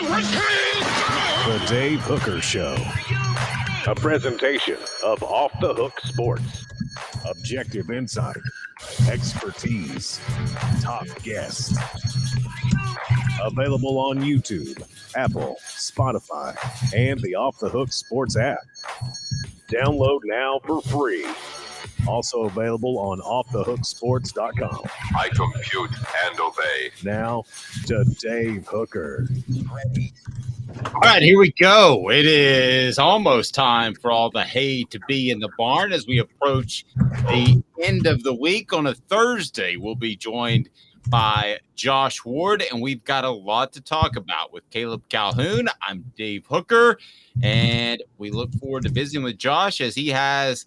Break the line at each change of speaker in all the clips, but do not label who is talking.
The Dave Hooker Show. A presentation of Off the Hook Sports. Objective insight, expertise, top guests. Available on YouTube, Apple, Spotify, and the Off the Hook Sports app. Download now for free. Also available on offthehooksports.com.
I compute and obey.
Now to Dave Hooker.
All right, here we go. It is almost time for all the hay to be in the barn as we approach the end of the week. On a Thursday, we'll be joined by Josh Ward, and we've got a lot to talk about with Caleb Calhoun. I'm Dave Hooker, and we look forward to visiting with Josh as he has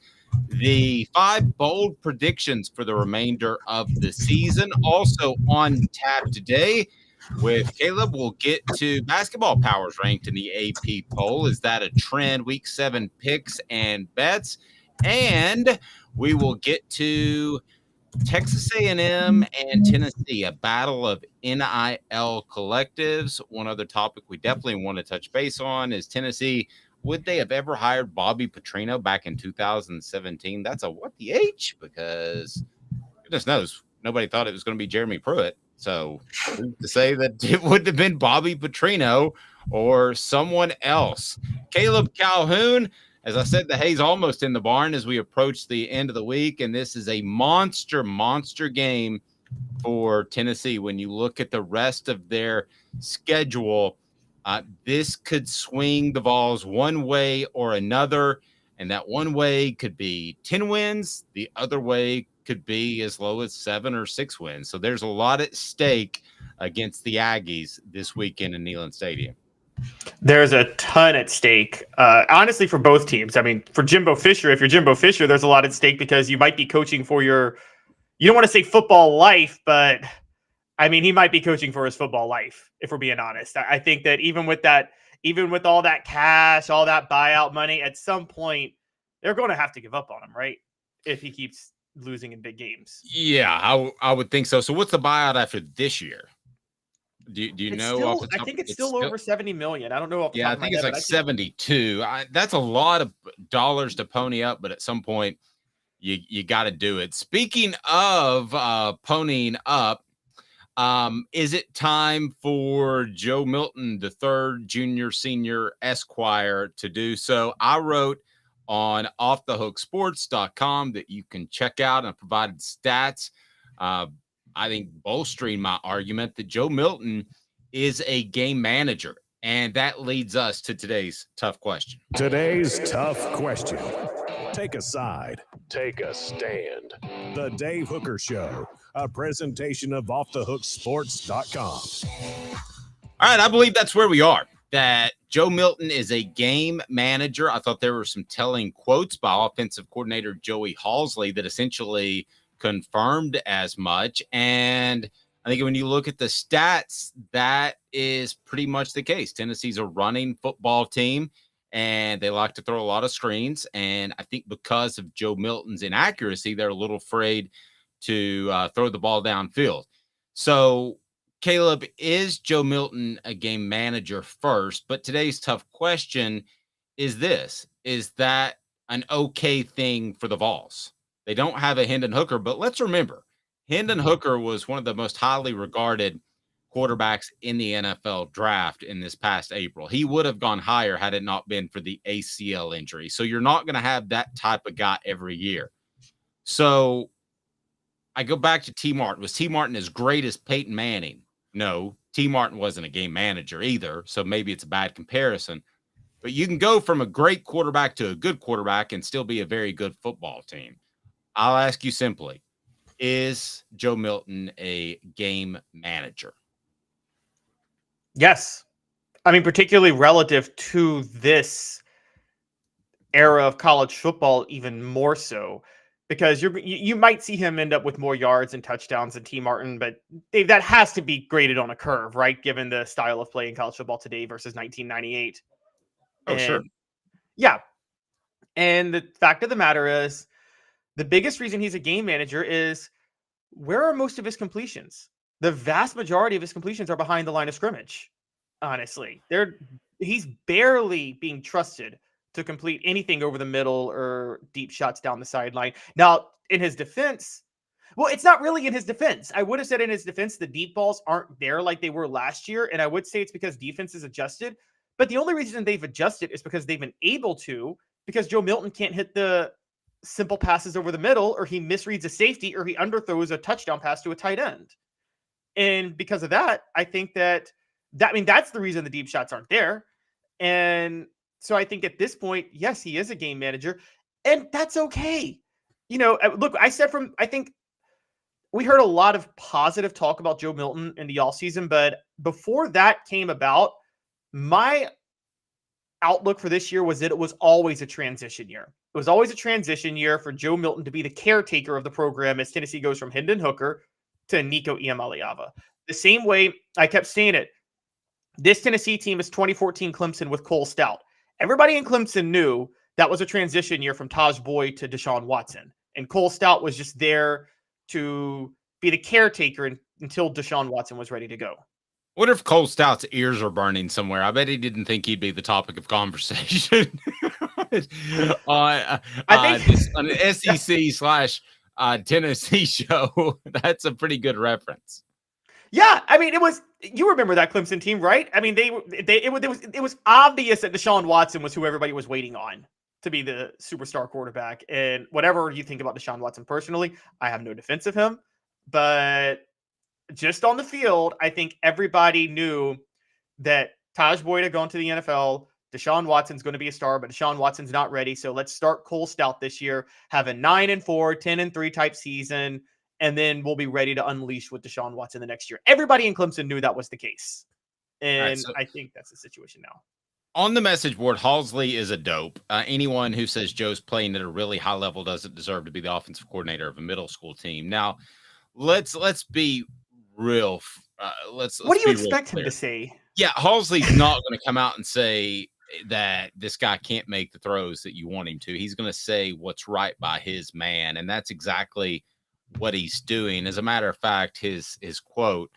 the 5 bold predictions for the remainder of the season. Also on tap today with Caleb, we'll get to basketball powers ranked in the AP poll. Is that a trend? Week 7 picks and bets. And we will get to Texas A&M and Tennessee, a battle of NIL collectives. One other topic we definitely want to touch base on is Tennessee. Would they have ever hired Bobby Petrino back in 2017? That's a what the H? Because goodness knows, nobody thought it was going to be Jeremy Pruitt. So to say that it would have been Bobby Petrino or someone else. Caleb Calhoun, as I said, the hay's almost in the barn as we approach the end of the week, and this is a monster game for Tennessee. When you look at the rest of their schedule, this could swing the Vols one way or another, and that one way could be 10 wins. The other way could be as low as 7 or 6 wins. So there's a lot at stake against the Aggies this weekend in Neyland Stadium.
There's a ton at stake, honestly, for both teams. I mean, for Jimbo Fisher, if you're Jimbo Fisher, there's a lot at stake because you might be coaching for you don't want to say football life, but I mean, he might be coaching for his football life, if we're being honest. I think that even with all that cash, all that buyout money, at some point, they're going to have to give up on him, right? If he keeps losing in big games.
Yeah, I would think so. So what's the buyout after this year? Do you know?
I think it's still over $70 million. I don't know.
I think it's like 72. That's a lot of dollars to pony up, but at some point, you got to do it. Speaking of ponying up, is it time for Joe Milton III, Junior, Senior, Esquire to do so? I wrote on offthehooksports.com that you can check out and provided stats. I think bolstering my argument that Joe Milton is a game manager. And that leads us to today's tough question.
Today's tough question. Take a side. Take a stand. The Dave Hooker Show, a presentation of offthehooksports.com.
All right, I believe that's where we are, that Joe Milton is a game manager. I thought there were some telling quotes by offensive coordinator Joey Halzle that essentially confirmed as much. And I think when you look at the stats, that is pretty much the case. Tennessee's a running football team, and they like to throw a lot of screens. And I think because of Joe Milton's inaccuracy, they're a little afraid to throw the ball downfield. So, Caleb, is Joe Milton a game manager first? But today's tough question is this. Is that an okay thing for the Vols? They don't have a Hendon Hooker, but let's remember, Hendon Hooker was one of the most highly regarded quarterbacks in the NFL draft in this past April. He would have gone higher had it not been for the ACL injury. So you're not going to have that type of guy every year. So I go back to T. Martin. Was T. Martin as great as Peyton Manning? No, T. Martin wasn't a game manager either. So maybe it's a bad comparison. But you can go from a great quarterback to a good quarterback and still be a very good football team. I'll ask you simply, is Joe Milton a game manager?
Yes. I mean, particularly relative to this era of college football, even more so, because you might see him end up with more yards and touchdowns than T. Martin, but Dave, that has to be graded on a curve, right? Given the style of play in college football today versus 1998.
Oh, sure.
Yeah. And the fact of the matter is, the biggest reason he's a game manager is where are most of his completions? The vast majority of his completions are behind the line of scrimmage. honestly. He's barely being trusted to complete anything over the middle or deep shots down the sideline. Now, in his defense, well, it's not really in his defense. I would have said in his defense, the deep balls aren't there like they were last year. And I would say it's because defense is adjusted. But the only reason they've adjusted is because they've been able to, because Joe Milton can't hit the simple passes over the middle, or he misreads a safety, or he underthrows a touchdown pass to a tight end. And because of that, I think that's the reason the deep shots aren't there. And so I think at this point, yes, he is a game manager, and that's okay. Look, I think we heard a lot of positive talk about Joe Milton in the offseason, but before that came about, my outlook for this year was that it was always a transition year. It was always a transition year for Joe Milton to be the caretaker of the program as Tennessee goes from Hendon Hooker to Nico Iamaleava. The same way I kept saying it, this Tennessee team is 2014 Clemson with Cole Stout. Everybody in Clemson knew that was a transition year from Taj Boyd to Deshaun Watson. And Cole Stout was just there to be the caretaker until Deshaun Watson was ready to go.
What if Cole Stout's ears are burning somewhere? I bet he didn't think he'd be the topic of conversation on an SEC / Tennessee show. That's a pretty good reference.
Yeah, I mean, you remember that Clemson team, right? I mean, it was obvious that Deshaun Watson was who everybody was waiting on to be the superstar quarterback. And whatever you think about Deshaun Watson personally, I have no defense of him, but just on the field, I think everybody knew that Taj Boyd had gone to the NFL. Deshaun Watson's going to be a star, but Deshaun Watson's not ready. So let's start Cole Stout this year, have a 9-4, 10-3 type season, and then we'll be ready to unleash with Deshaun Watson the next year. Everybody in Clemson knew that was the case. And right, so I think that's the situation now.
On the message board, Halsley is a dope. Anyone who says Joe's playing at a really high level doesn't deserve to be the offensive coordinator of a middle school team. Now, let's be real. What
do you expect him to say?
Yeah, Halsley's not going to come out and say that this guy can't make the throws that you want him to. He's going to say what's right by his man, and that's exactly what he's doing. As a matter of fact, his quote,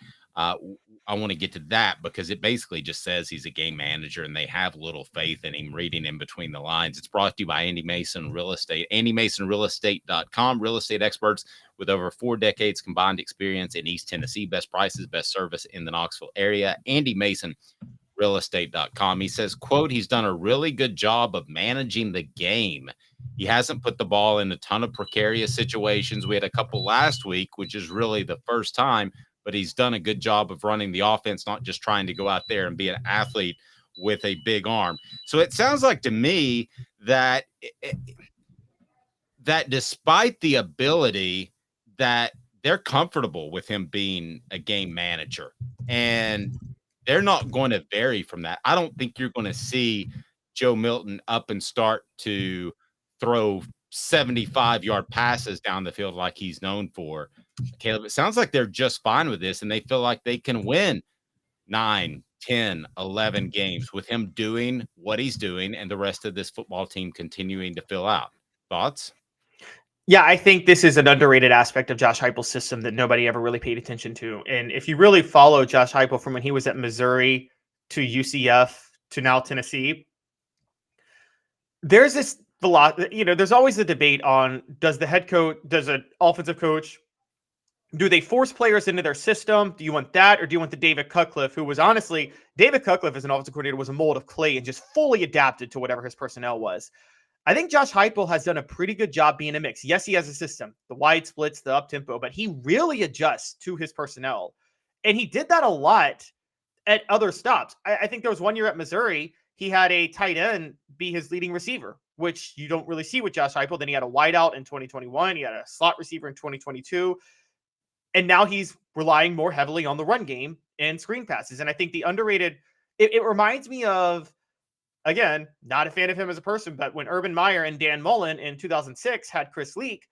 I want to get to that because it basically just says he's a game manager and they have little faith in him, reading in between the lines. It's brought to you by Andy Mason Real Estate. AndyMasonRealEstate.com. Real estate experts with over 4 decades combined experience in East Tennessee. Best prices, best service in the Knoxville area. AndyMasonRealEstate.com. He says, quote, he's done a really good job of managing the game. He hasn't put the ball in a ton of precarious situations. We had a couple last week, which is really the first time, but he's done a good job of running the offense, not just trying to go out there and be an athlete with a big arm. So it sounds like to me that that despite the ability, that they're comfortable with him being a game manager, and they're not going to vary from that. I don't think you're going to see Joe Milton up and start to throw 75-yard passes down the field like he's known for. Caleb, it sounds like they're just fine with this, and they feel like they can win 9, 10, 11 games with him doing what he's doing and the rest of this football team continuing to fill out. Thoughts?
Yeah, I think this is an underrated aspect of Josh Heupel's system that nobody ever really paid attention to. And if you really follow Josh Heupel from when he was at Missouri to UCF to now Tennessee, there's this there's always the debate on does an offensive coach, do they force players into their system? Do you want that, or do you want the David Cutcliffe, who was honestly, David Cutcliffe as an offensive coordinator was a mold of clay and just fully adapted to whatever his personnel was. I think Josh Heupel has done a pretty good job being a mix. Yes, he has a system, the wide splits, the up tempo, but he really adjusts to his personnel. And he did that a lot at other stops. I think there was one year at Missouri, he had a tight end be his leading receiver, which you don't really see with Josh Heupel. Then he had a wideout in 2021. He had a slot receiver in 2022. And now he's relying more heavily on the run game and screen passes. And I think the underrated, it reminds me of, again, not a fan of him as a person, but when Urban Meyer and Dan Mullen in 2006 had Chris Leak,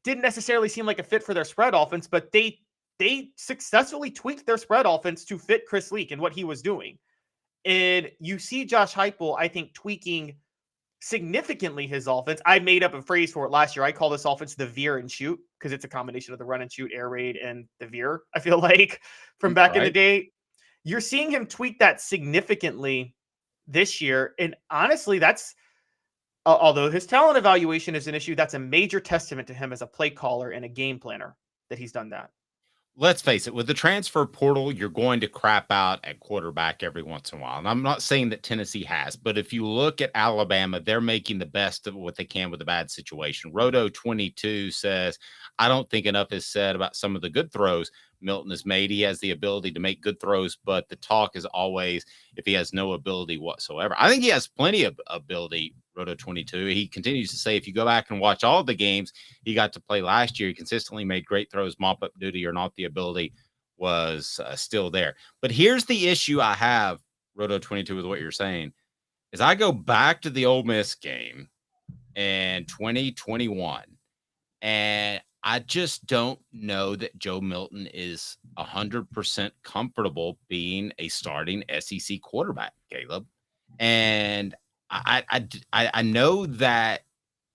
didn't necessarily seem like a fit for their spread offense, but they successfully tweaked their spread offense to fit Chris Leak and what he was doing. And you see Josh Heupel, I think, tweaking significantly his offense. I made up a phrase for it last year. I call this offense the veer and shoot because it's a combination of the run and shoot, air raid, and the veer, I feel like, from back in the day. You're seeing him tweak that significantly this year. And honestly, that's although his talent evaluation is an issue, that's a major testament to him as a play caller and a game planner that he's done that.
Let's face it, with the transfer portal, you're going to crap out at quarterback every once in a while. And I'm not saying that Tennessee has, but if you look at Alabama, they're making the best of what they can with a bad situation. Roto22 says, I don't think enough is said about some of the good throws Milton has made. He has the ability to make good throws, but the talk is always if he has no ability whatsoever. I think he has plenty of ability, Roto22. He continues to say, if you go back and watch all the games he got to play last year, he consistently made great throws, mop-up duty or not, the ability was still there. But here's the issue I have, Roto22, with what you're saying, is I go back to the Ole Miss game in 2021, and I just don't know that Joe Milton is 100% comfortable being a starting SEC quarterback, Caleb. And I know that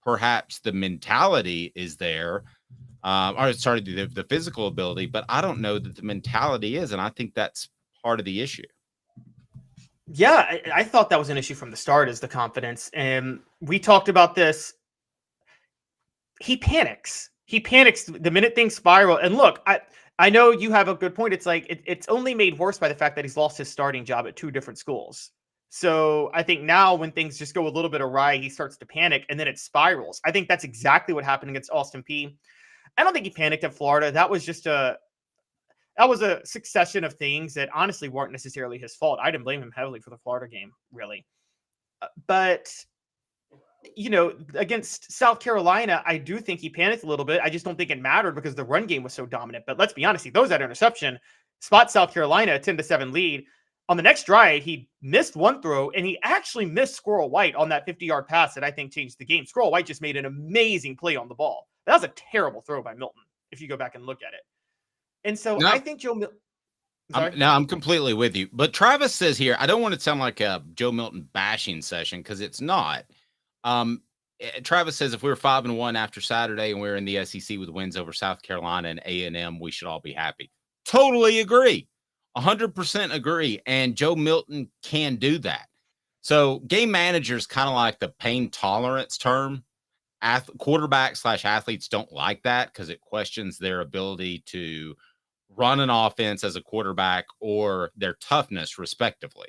perhaps the mentality is there, or sorry, the physical ability, but I don't know that the mentality is, and I think that's part of the issue.
Yeah, I thought that was an issue from the start, is the confidence. And we talked about this. He panics. He panics the minute things spiral. And look, I know you have a good point. It's like it's only made worse by the fact that he's lost his starting job at 2 different schools. So I think now when things just go a little bit awry, he starts to panic and then it spirals. I think that's exactly what happened against Austin Peay. I don't think he panicked at Florida. That was a succession of things that honestly weren't necessarily his fault. I didn't blame him heavily for the Florida game, really. But against South Carolina, I do think he panicked a little bit. I just don't think it mattered because the run game was so dominant. But let's be honest, he throws that interception, spots South Carolina a 10-7 lead. On the next drive, he missed one throw, and he actually missed Squirrel White on that 50-yard pass that I think changed the game. Squirrel White just made an amazing play on the ball. That was a terrible throw by Milton, if you go back and look at it. And so I think Joe Milton...
I'm completely with you. But Travis says here, I don't want to sound like a Joe Milton bashing session because it's not. Travis says if we were 5-1 after Saturday and we were in the SEC with wins over South Carolina and A&M, we should all be happy. Totally agree. 100% agree. And Joe Milton can do that. So game managers kind of like the pain tolerance term. Quarterback/athletes don't like that because it questions their ability to run an offense as a quarterback or their toughness, respectively.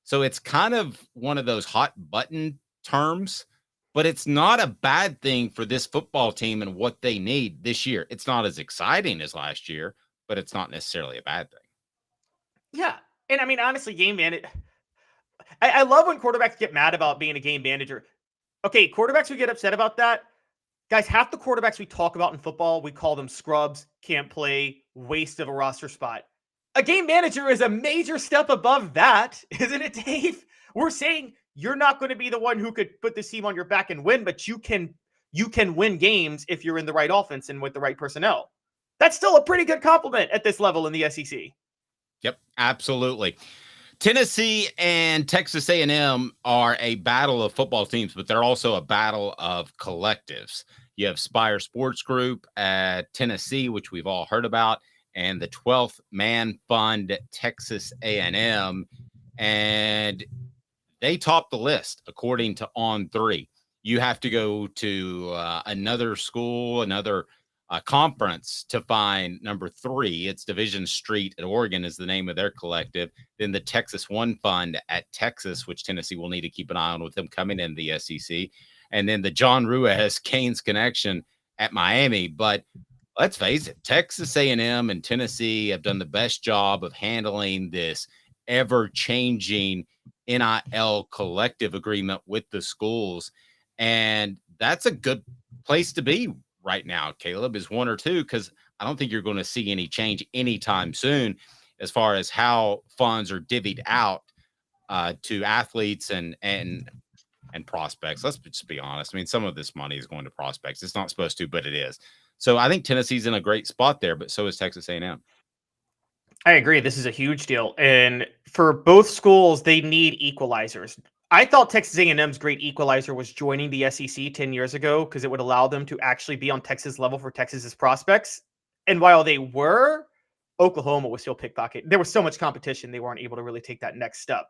So it's kind of one of those hot button terms, but it's not a bad thing for this football team and what they need this year. It's not as exciting as last year, but it's not necessarily a bad thing.
Yeah. And I mean, honestly, game manager, I love when quarterbacks get mad about being a game manager. Okay, quarterbacks who get upset about that, guys, half the quarterbacks we talk about in football, we call them scrubs, can't play, waste of a roster spot. A game manager is a major step above that, isn't it, Dave? We're saying you're not going to be the one who could put this team on your back and win, but you can win games if you're in the right offense and with the right personnel. That's still a pretty good compliment at this level in the SEC.
Yep, absolutely. Tennessee and Texas A&M are a battle of football teams, but they're also a battle of collectives. You have Spire Sports Group at Tennessee, which we've all heard about, and the 12th Man Fund at Texas A&M, and they top the list according to On3. You have to go to another school, another conference to find number 3. It's Division Street at Oregon is the name of their collective. Then the Texas One Fund at Texas, which Tennessee will need to keep an eye on with them coming in the SEC. And then the John Ruiz Canes Connection at Miami. But let's face it, Texas A&M and Tennessee have done the best job of handling this ever-changing NIL collective agreement with the schools. And that's a good place to be right now, Caleb, is 1 or 2, because I don't think you're going to see any change anytime soon as far as how funds are divvied out to athletes and prospects. Let's just be honest. I mean, some of this money is going to prospects. It's not supposed to, but it is. So I think Tennessee's in a great spot there, but so is Texas A&M.
I agree. This is a huge deal. And for both schools, they need equalizers. I thought Texas A&M's great equalizer was joining the SEC 10 years ago because it would allow them to actually be on Texas level for Texas's prospects. And while they were, Oklahoma was still pickpocket. There was so much competition, they weren't able to really take that next step.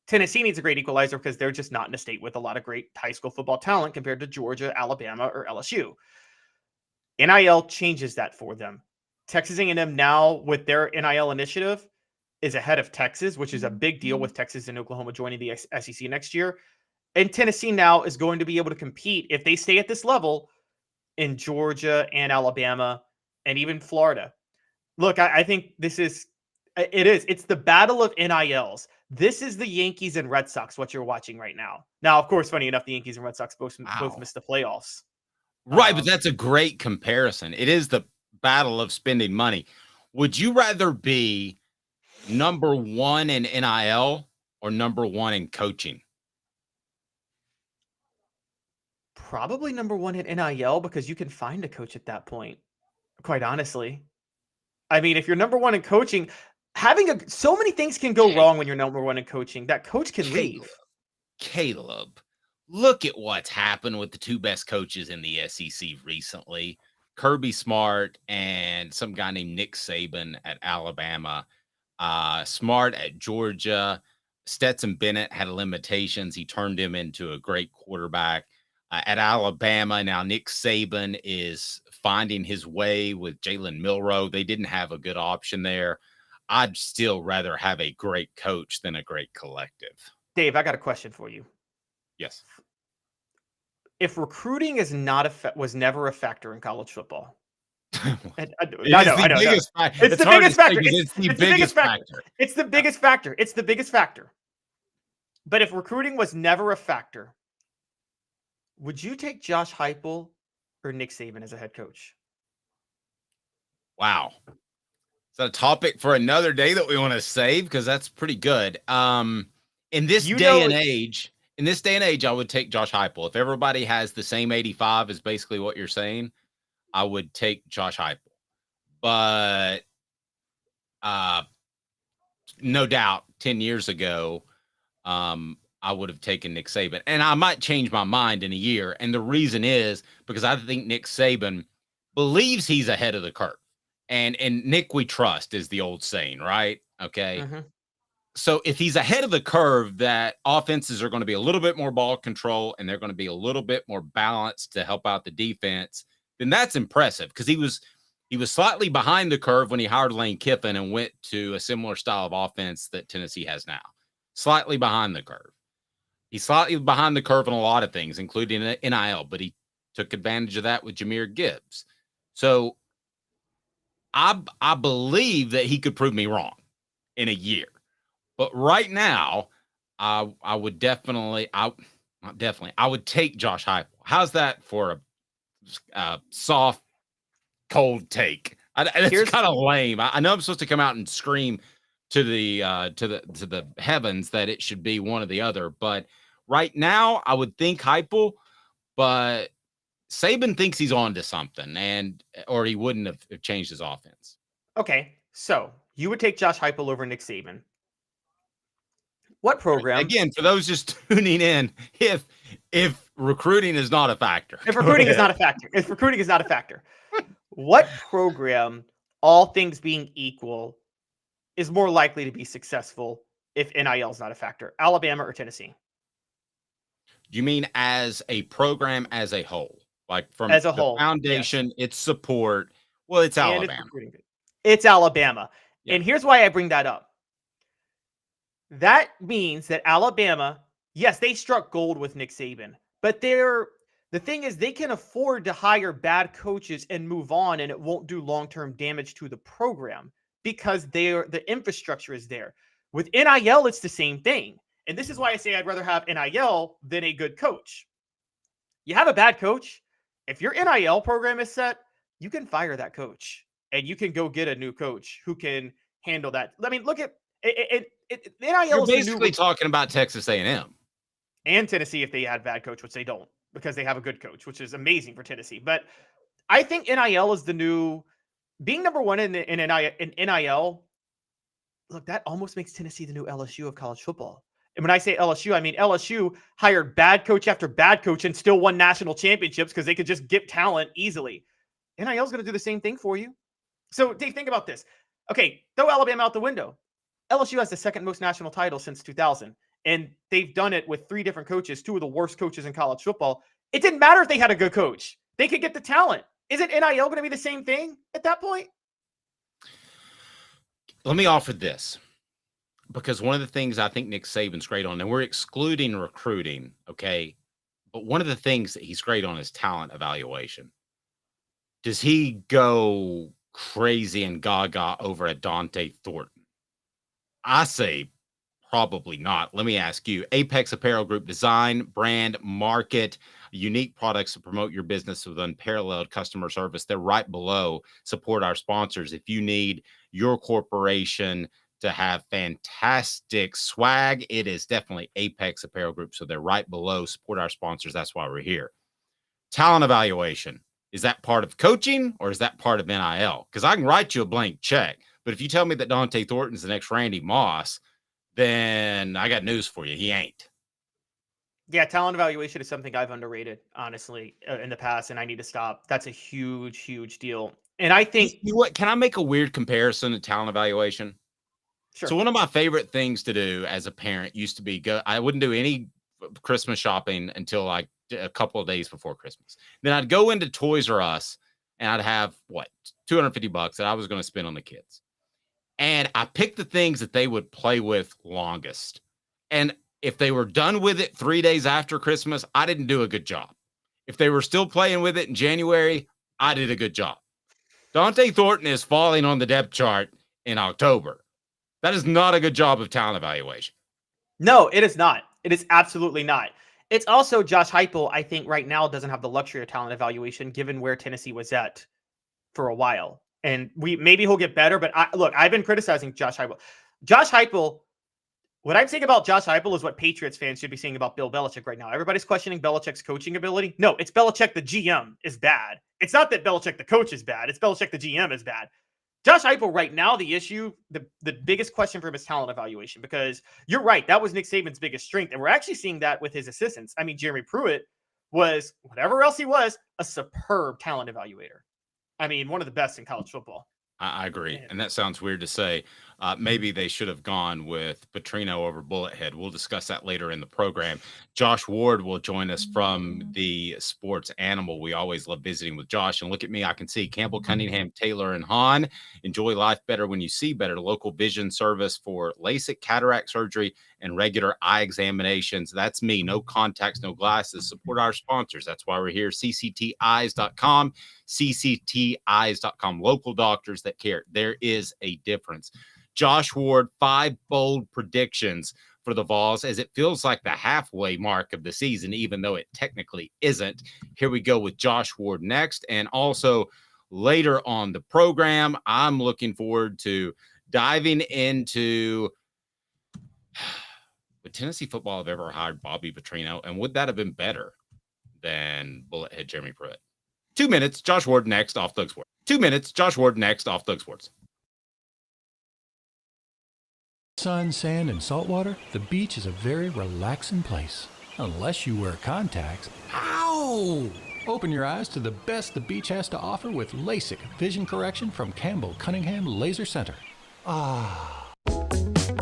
Tennessee needs a great equalizer because they're just not in a state with a lot of great high school football talent compared to Georgia, Alabama, or LSU. NIL changes that for them. Texas A&M now with their NIL initiative is ahead of Texas, which is a big deal with Texas and Oklahoma joining the SEC next year. And Tennessee now is going to be able to compete if they stay at this level in Georgia and Alabama and even Florida. Look, I think it's the battle of NILs. This is the Yankees and Red Sox, what you're watching right now. Now, of course, funny enough, the Yankees and Red Sox both missed the playoffs.
Right, but that's a great comparison. It is the battle of spending money. Would you rather be number one in NIL or number one in coaching?
Probably number one in NIL because you can find a coach at that point, quite honestly. I mean, if you're number one in coaching, so many things can go wrong when you're number one in coaching. That coach can leave.
Caleb, look at what's happened with the two best coaches in the SEC recently. Kirby Smart and some guy named Nick Saban at Alabama. Smart at Georgia. Stetson Bennett had limitations. He turned him into a great quarterback. At Alabama, now Nick Saban is finding his way with Jalen Milroe. They didn't have a good option there. I'd still rather have a great coach than a great collective.
Dave, I got a question for you.
Yes.
If recruiting was never a factor in college football.
It's the biggest factor.
It's the biggest factor.
It's the
biggest factor. But if recruiting was never a factor, would you take Josh Heupel or Nick Saban as a head coach?
Wow. Is that a topic for another day that we want to save? Because that's pretty good. In this day and age, I would take Josh Heupel. If everybody has the same 85 is basically what you're saying, I would take Josh Heupel. But no doubt 10 years ago, I would have taken Nick Saban. And I might change my mind in a year. And the reason is because I think Nick Saban believes he's ahead of the curve. And Nick we trust is the old saying, right? Okay. Mm-hmm. So if he's ahead of the curve, that offenses are going to be a little bit more ball control and they're going to be a little bit more balanced to help out the defense, then that's impressive because he was slightly behind the curve when he hired Lane Kiffin and went to a similar style of offense that Tennessee has now. Slightly behind the curve. He's slightly behind the curve on a lot of things, including NIL, but he took advantage of that with Jahmyr Gibbs. So I believe that he could prove me wrong in a year. But right now, I would definitely take Josh Heupel. How's that for a soft, cold take? It's kind of lame. I know I'm supposed to come out and scream to the heavens that it should be one or the other, but right now I would think Heupel, but Saban thinks he's on to something, or he wouldn't have changed his offense.
Okay, so you would take Josh Heupel over Nick Saban. What program?
Again, for those just tuning in, if recruiting is not a factor.
If recruiting is not a factor. What program, all things being equal, is more likely to be successful if NIL is not a factor? Alabama or Tennessee?
You mean as a program as a whole? Like from
as a
the
whole,
foundation, yes. Its support. Well, it's Alabama.
It's Alabama.
Yeah.
And here's why I bring that up. That means that Alabama, yes, they struck gold with Nick Saban, but the thing is they can afford to hire bad coaches and move on, and it won't do long-term damage to the program because the infrastructure is there. With NIL, it's the same thing. And this is why I say I'd rather have NIL than a good coach. You have a bad coach. If your NIL program is set, you can fire that coach and you can go get a new coach who can handle that. I mean, look at it. NIL
You're basically talking about Texas A&M
and Tennessee if they had bad coach, which they don't because they have a good coach, which is amazing for Tennessee. But I think NIL is the new being number one in NIL. Look, that almost makes Tennessee the new LSU of college football. And when I say LSU, I mean LSU hired bad coach after bad coach and still won national championships because they could just get talent easily. NIL is going to do the same thing for you. So, Dave, think about this. Okay, throw Alabama out the window. LSU has the second most national titles since 2000, and they've done it with 3 different coaches, 2 of the worst coaches in college football. It didn't matter if they had a good coach. They could get the talent. Isn't NIL going to be the same thing at that point?
Let me offer this, because one of the things I think Nick Saban's great on, and we're excluding recruiting, okay, but one of the things that he's great on is talent evaluation. Does he go crazy and gaga over a Dante Thornton? I say probably not. Let me ask you. Apex Apparel Group, design, brand, market, unique products to promote your business with unparalleled customer service. They're right below. Support our sponsors. If you need your corporation to have fantastic swag, it is definitely Apex Apparel Group. So they're right below. Support our sponsors. That's why we're here. Talent evaluation. Is that part of coaching or is that part of NIL? Because I can write you a blank check, but if you tell me that Dante Thornton's the next Randy Moss, then I got news for you. He ain't.
Yeah, talent evaluation is something I've underrated, honestly, in the past, and I need to stop. That's a huge, huge deal. And I think...
You know what? Can I make a weird comparison to talent evaluation?
Sure.
So one of my favorite things to do as a parent used to be I wouldn't do any Christmas shopping until like a couple of days before Christmas. Then I'd go into Toys R Us and I'd have $250 that I was going to spend on the kids. And I picked the things that they would play with longest. And if they were done with it 3 days after Christmas, I didn't do a good job. If they were still playing with it in January, I did a good job. Dante Thornton is falling on the depth chart in October. That is not a good job of talent evaluation.
No, it is not. It is absolutely not. It's also Josh Heupel, I think, right now doesn't have the luxury of talent evaluation given where Tennessee was at for a while. And maybe he'll get better, but I've been criticizing Josh Heupel. Josh Heupel, what I'm saying about Josh Heupel is what Patriots fans should be saying about Bill Belichick right now. Everybody's questioning Belichick's coaching ability. No, it's Belichick the GM is bad. It's not that Belichick the coach is bad. It's Belichick the GM is bad. Josh Heupel right now, the issue, the biggest question for him is talent evaluation, because you're right. That was Nick Saban's biggest strength. And we're actually seeing that with his assistants. I mean, Jeremy Pruitt was, whatever else he was, a superb talent evaluator. I mean, one of the best in college football.
I agree. And that sounds weird to say. Maybe they should have gone with Petrino over Bullethead. We'll discuss that later in the program. Josh Ward will join us from the Sports Animal. We always love visiting with Josh. And look at me. I can see Campbell, Cunningham, Taylor, and Hahn. Enjoy life better when you see better. Local vision service for LASIK, cataract surgery, and regular eye examinations. That's me. No contacts, no glasses. Support our sponsors. That's why we're here. ccteyes.com. ccteyes.com. Local doctors that care. There is a difference. Josh Ward, 5 bold predictions for the Vols as it feels like the halfway mark of the season, even though it technically isn't. Here we go with Josh Ward next. And also later on the program, I'm looking forward to diving into would Tennessee football have ever hired Bobby Petrino? And would that have been better than Bullethead Jeremy Pruitt? 2 minutes, Josh Ward next off Thug Sports. 2 minutes, Josh Ward next off Thug Sports.
Sun, sand, and salt water, the beach is a very relaxing place. Unless you wear contacts. Ow! Open your eyes to the best the beach has to offer with LASIK vision correction from Campbell Cunningham Laser Center.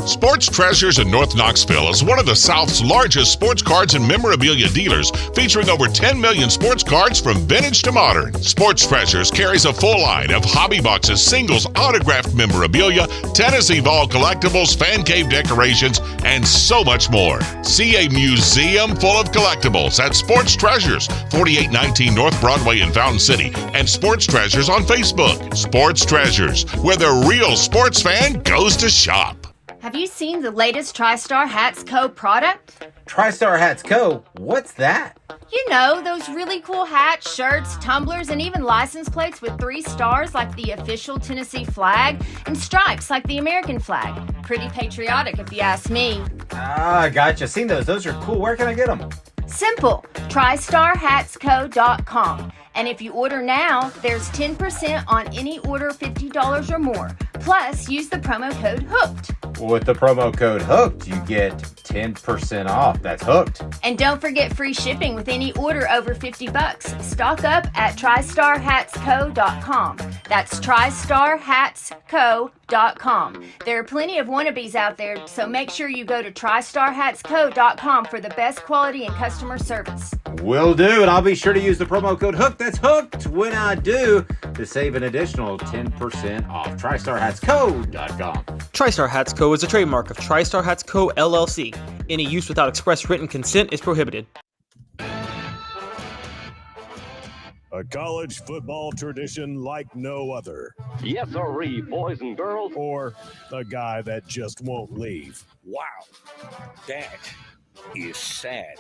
Sports Treasures in North Knoxville is one of the South's largest sports cards and memorabilia dealers, featuring over 10 million sports cards from vintage to modern. Sports Treasures carries a full line of hobby boxes, singles, autographed memorabilia, Tennessee Vol collectibles, fan cave decorations, and so much more. See a museum full of collectibles at Sports Treasures, 4819 North Broadway in Fountain City, and Sports Treasures on Facebook. Sports Treasures, where the real sports fan goes to shop.
Have you seen the latest TriStar Hats Co. product?
TriStar Hats Co.? What's that?
You know, those really cool hats, shirts, tumblers, and even license plates with 3 stars like the official Tennessee flag and stripes like the American flag. Pretty patriotic if you ask me.
Ah, gotcha. Seen those. Those are cool. Where can I get them?
Simple. TriStarHatsCo.com. And if you order now, there's 10% on any order $50 or more. Plus, use the promo code HOOKED.
With the promo code HOOKED, you get 10% off. That's hooked.
And don't forget free shipping with any order over $50. Stock up at TristarHatsCo.com. That's TristarHatsCo.com. There are plenty of wannabes out there, so make sure you go to TristarHatsCo.com for the best quality and customer service.
Will do, and I'll be sure to use the promo code HOOK. That's hooked when I do to save an additional 10% off. TristarHatsCo.com.
TriStar Hats Co. is a trademark of TriStar Hats Co. LLC. Any use without express written consent is prohibited.
A college football tradition like no other.
Yes, sirree, boys and girls.
Or a guy that just won't leave.
Wow, that is sad.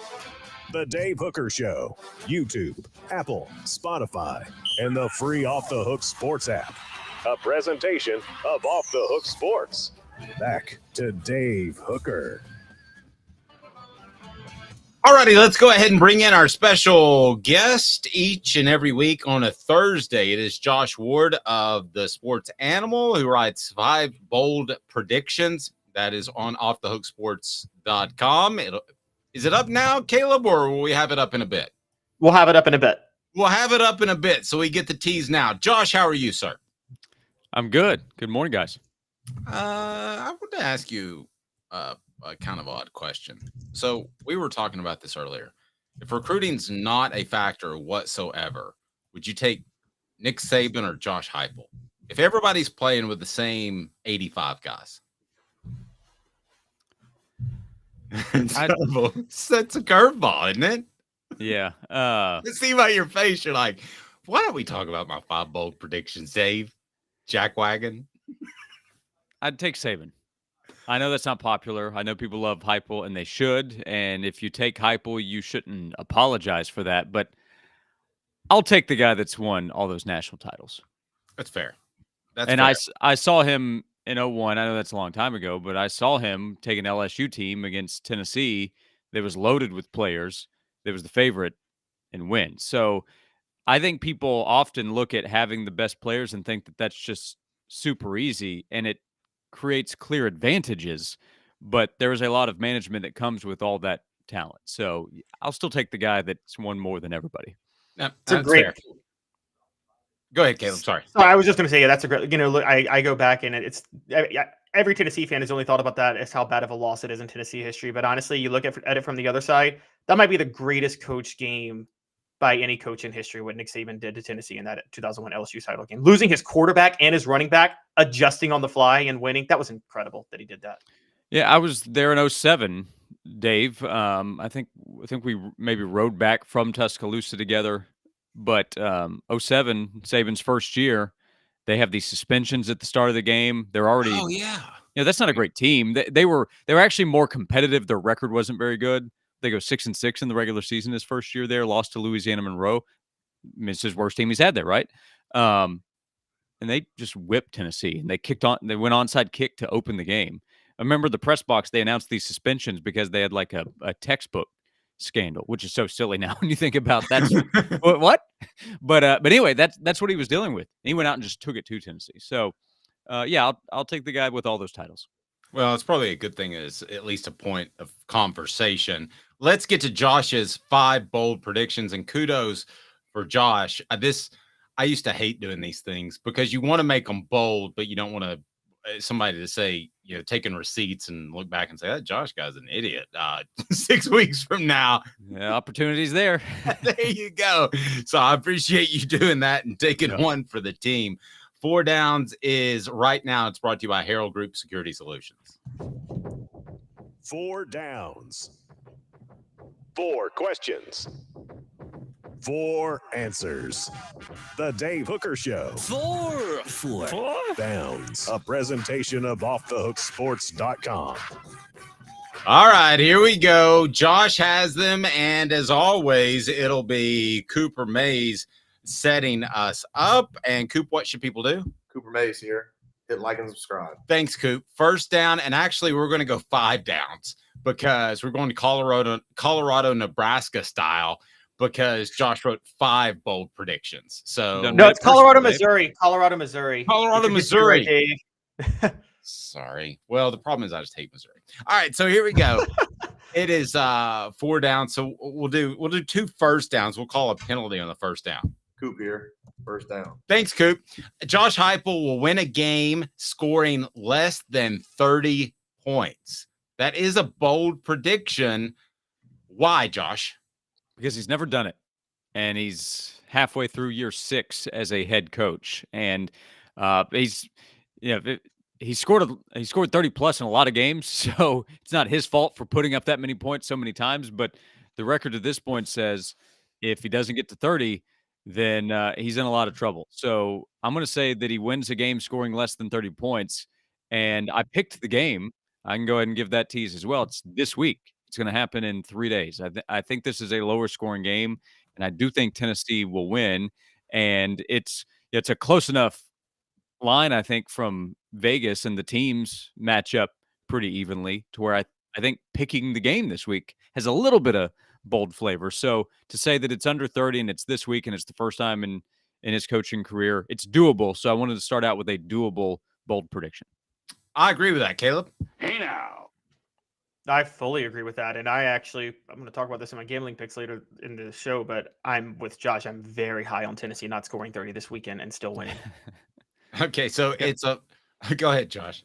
The Dave Hooker Show. YouTube, Apple, Spotify, and the free Off the Hook Sports app. A presentation of Off the Hook Sports. Back to Dave Hooker.
Alrighty, let's go ahead and bring in our special guest each and every week on a Thursday. It is Josh Ward of the Sports Animal, who writes 5 bold predictions. That is on offthehooksports.com. Is it up now, Caleb, or will we have it up in a bit?
We'll have it up in a bit.
We'll have it up in a bit, so we get the tease now. Josh, how are you, sir?
I'm good. Good morning, guys.
I want to ask you a kind of odd question. So we were talking about this earlier. If recruiting's not a factor whatsoever, would you take Nick Saban or Josh Heupel? If everybody's playing with the same 85 guys. That's a curveball, isn't it?
Yeah.
Let's see by your face. You're like, why don't we talk about my 5 bold predictions, Dave? Jackwagon.
I'd take Saban. I know that's not popular. I know people love Heupel, and they should. And if you take Heupel, you shouldn't apologize for that. But I'll take the guy that's won all those national titles.
That's fair.
I saw him in 01. I know that's a long time ago, but I saw him take an LSU team against Tennessee that was loaded with players, that was the favorite, and win. So I think people often look at having the best players and think that that's just super easy, and it creates clear advantages, but there is a lot of management that comes with all that talent. So I'll still take the guy that's won more than everybody.
It's a great.
Fair. Go ahead, Caleb. Sorry.
I was just going to say, yeah, that's a great. Look, I go back and it's every Tennessee fan has only thought about that as how bad of a loss it is in Tennessee history. But honestly, you look at it from the other side, that might be the greatest coach game by any coach in history, what Nick Saban did to Tennessee in that 2001 LSU title game. Losing his quarterback and his running back, adjusting on the fly and winning. That was incredible that he did that.
Yeah, I was there in 07, Dave. I think we maybe rode back from Tuscaloosa together. But 07, Saban's first year, they have these suspensions at the start of the game. They're already that's not a great team. They were actually more competitive. Their record wasn't very good. They go 6-6 in the regular season his first year there, lost to Louisiana Monroe. I mean, it's his worst team he's had there, right? And they just whipped Tennessee, and they went onside kick to open the game. I remember the press box, they announced these suspensions because they had like a textbook scandal, which is so silly now when you think about that's what. But anyway, that's what he was dealing with. He went out and just took it to Tennessee. So I'll take the guy with all those titles.
Well, it's probably a good thing as at least a point of conversation. Let's get to Josh's 5 bold predictions, and kudos for Josh. I used to hate doing these things because you want to make them bold, but you don't want somebody to say, taking receipts and look back and say, that Josh guy's an idiot. 6 weeks from now.
Yeah, opportunity's there.
There you go. So I appreciate you doing that and taking one for the team. 4 Downs is right now. It's brought to you by Herald Group Security Solutions.
4 Downs. 4 questions. 4 answers. The Dave Hooker Show.
4
Downs. A presentation of offthehooksports.com.
All right, here we go. Josh has them, and as always, it'll be Cooper Mays setting us up. And Coop, what should people do?
Cooper Mays here. Hit like and subscribe.
Thanks, Coop. 1st down, and actually we're going to go 5 downs because we're going to Colorado, Nebraska style because Josh wrote 5 bold predictions. So
no, it's Colorado, Missouri. Colorado, Missouri.
Sorry. Well, the problem is I just hate Missouri. All right, so here we go. It is 4 down, so we'll do 2 first downs. We'll call a penalty on the first down.
Coop here. First down.
Thanks, Coop. Josh Heupel will win a game scoring less than 30 points. That is a bold prediction. Why, Josh?
Because he's never done it, and he's halfway through year 6 as a head coach, and he scored 30 plus in a lot of games, so it's not his fault for putting up that many points so many times. But the record at this point says if he doesn't get to 30, then he's in a lot of trouble. So I'm going to say that he wins a game scoring less than 30 points, and I picked the game. I can go ahead and give that tease as well. It's this week. It's going to happen in 3 days. I think this is a lower scoring game, and I do think Tennessee will win. And it's a close enough line, I think, from Vegas, and the teams match up pretty evenly to where I think picking the game this week has a little bit of bold flavor. So to say that it's under 30 and it's this week and it's the first time in his coaching career, it's doable. So I wanted to start out with a doable bold prediction.
I agree with that, Caleb.
Hey now.
I fully agree with that. And I'm going to talk about this in my gambling picks later in the show, but I'm with Josh. I'm very high on Tennessee not scoring 30 this weekend and still winning.
Okay, so it's a go ahead, Josh.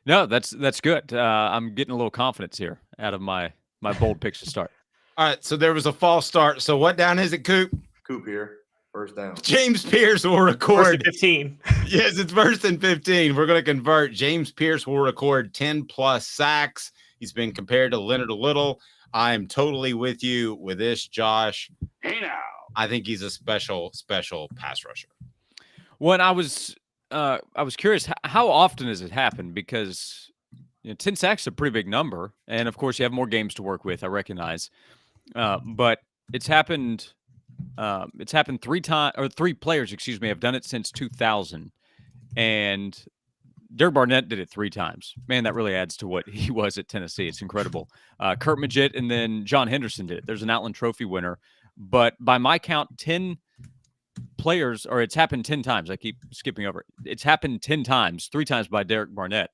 No, that's good. I'm getting a little confidence here out of my bold picks to start.
All right, so there was a false start. So what down is it, Coop?
Coop here. First down.
James Pierce will record
15.
Yes, it's first and 15. We're going to convert. James Pierce will record 10 plus sacks. He's been compared to Leonard Little. I am totally with you with this, Josh.
Hey now.
I think he's a special pass rusher.
When I was curious, how often does it happen? Because 10 sacks is a pretty big number, and of course you have more games to work with. I recognize, but it's happened. It's happened 3 times, or 3 players, excuse me, have done it since 2000, and Derek Barnett did it 3 times. Man, that really adds to what he was at Tennessee. It's incredible. Kurt Magid and then John Henderson did it. There's an Outland Trophy winner, but by my count, 10 players, or it's happened 10 times. I keep skipping over it. It's happened 10 times, 3 times by Derek Barnett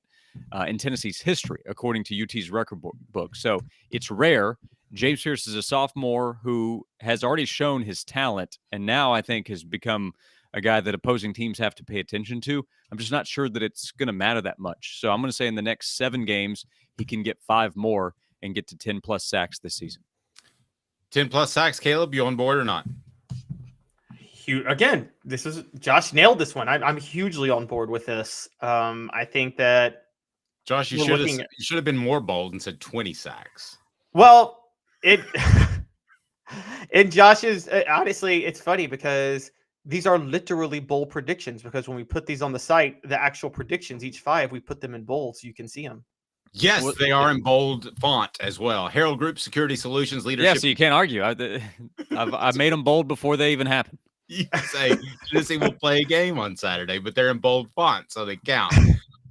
in Tennessee's history, according to UT's record book. So it's rare. James Pierce is a sophomore who has already shown his talent, and now I think has become a guy that opposing teams have to pay attention to. I'm just not sure that it's going to matter that much. So I'm going to say in the next 7 games, he can get 5 more and get to 10 plus sacks this season.
10 plus sacks, Caleb, you on board or not?
Again, Josh nailed this one. I'm hugely on board with this. I think that
Josh, you should have been more bold and said 20 sacks.
Well, in Josh's, honestly, it's funny because these are literally bold predictions, because when we put these on the site, the actual predictions, each 5, we put them in bold so you can see them.
Yes, they are in bold font as well. Herald Group Security Solutions Leadership.
Yeah, so you can't argue. I've made them bold before they even happen.
You say Tennessee will play a game on Saturday, but they're in bold font, so they count.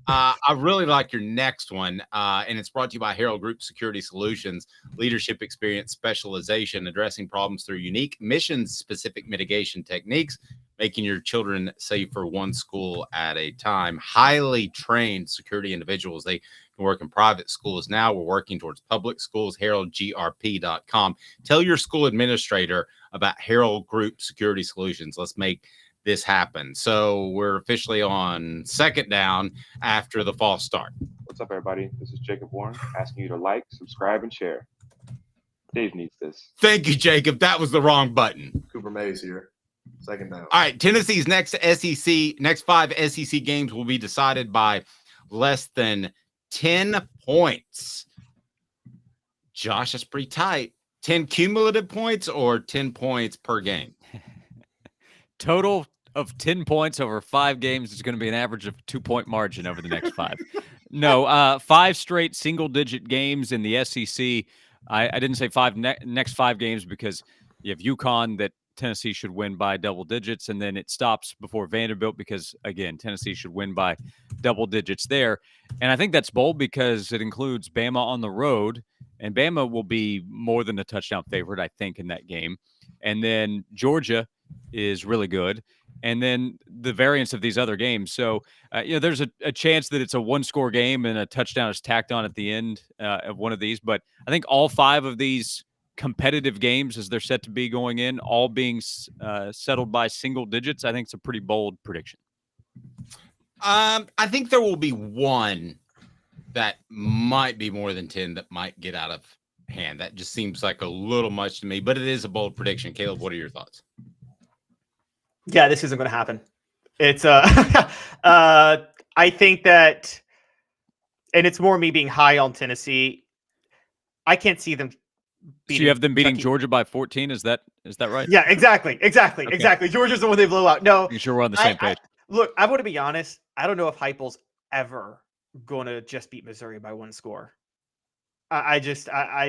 I really like your next one, and it's brought to you by Herald Group Security Solutions, leadership experience, specialization, addressing problems through unique mission-specific mitigation techniques, making your children safer one school at a time. Highly trained security individuals. They can work in private schools now. We're working towards public schools, heraldgrp.com. Tell your school administrator about Herald Group Security Solutions. Let's make this happen. So we're officially on 2nd down after the false start.
What's up, everybody? This is Jacob Warren asking you to like, subscribe, and share. Dave needs this.
Thank you, Jacob. That was the wrong button.
Cooper Mays here. 2nd down.
All right. Tennessee's next 5 SEC games will be decided by less than 10 points. Josh, that's pretty tight. 10 cumulative points or 10 points per game?
Total of 10 points over 5 games is going to be an average of 2-point margin over the next 5. No, 5 straight single-digit games in the SEC. I didn't say 5 next 5 games because you have UConn that Tennessee should win by double digits, and then it stops before Vanderbilt because, again, Tennessee should win by double digits there. And I think that's bold because it includes Bama on the road, and Bama will be more than a touchdown favorite, I think, in that game. And then Georgia is really good. and then the variance of these other games. So, there's a chance that it's a one-score game and a touchdown is tacked on at the end of one of these. But I think all 5 of these competitive games, as they're set to be going in, all being settled by single digits, I think it's a pretty bold prediction.
I think there will be one that might be more than 10 that might get out of hand. That just seems like a little much to me, but it is a bold prediction. Caleb, what are your thoughts?
Yeah, this isn't going to happen. It's I think that, and it's more me being high on Tennessee. I can't see them beating.
So you have them beating
Kentucky.
Georgia by 14? Is that right?
Yeah, exactly. Okay. Georgia's the one they blow out. No,
Making sure we're on the same page.
Look, I want to be honest. I don't know if Heupel's ever going to just beat Missouri by 1 score. I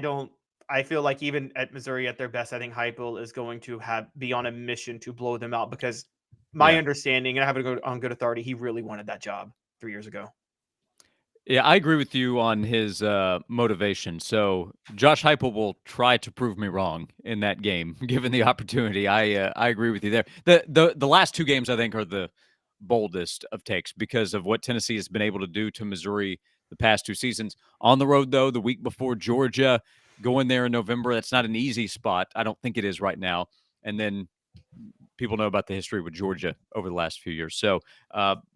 don't. I feel like even at Missouri at their best, I think Heupel is going to be on a mission to blow them out because my understanding, and I have to go on good authority, he really wanted that job 3 years ago.
Yeah, I agree with you on his motivation. So Josh Heupel will try to prove me wrong in that game, given the opportunity. I agree with you there. The last 2 games, I think, are the boldest of takes because of what Tennessee has been able to do to Missouri the past 2 seasons. On the road, though, the week before Georgia, going there in November, that's not an easy spot. I don't think it is right now. And then people know about the history with Georgia over the last few years. So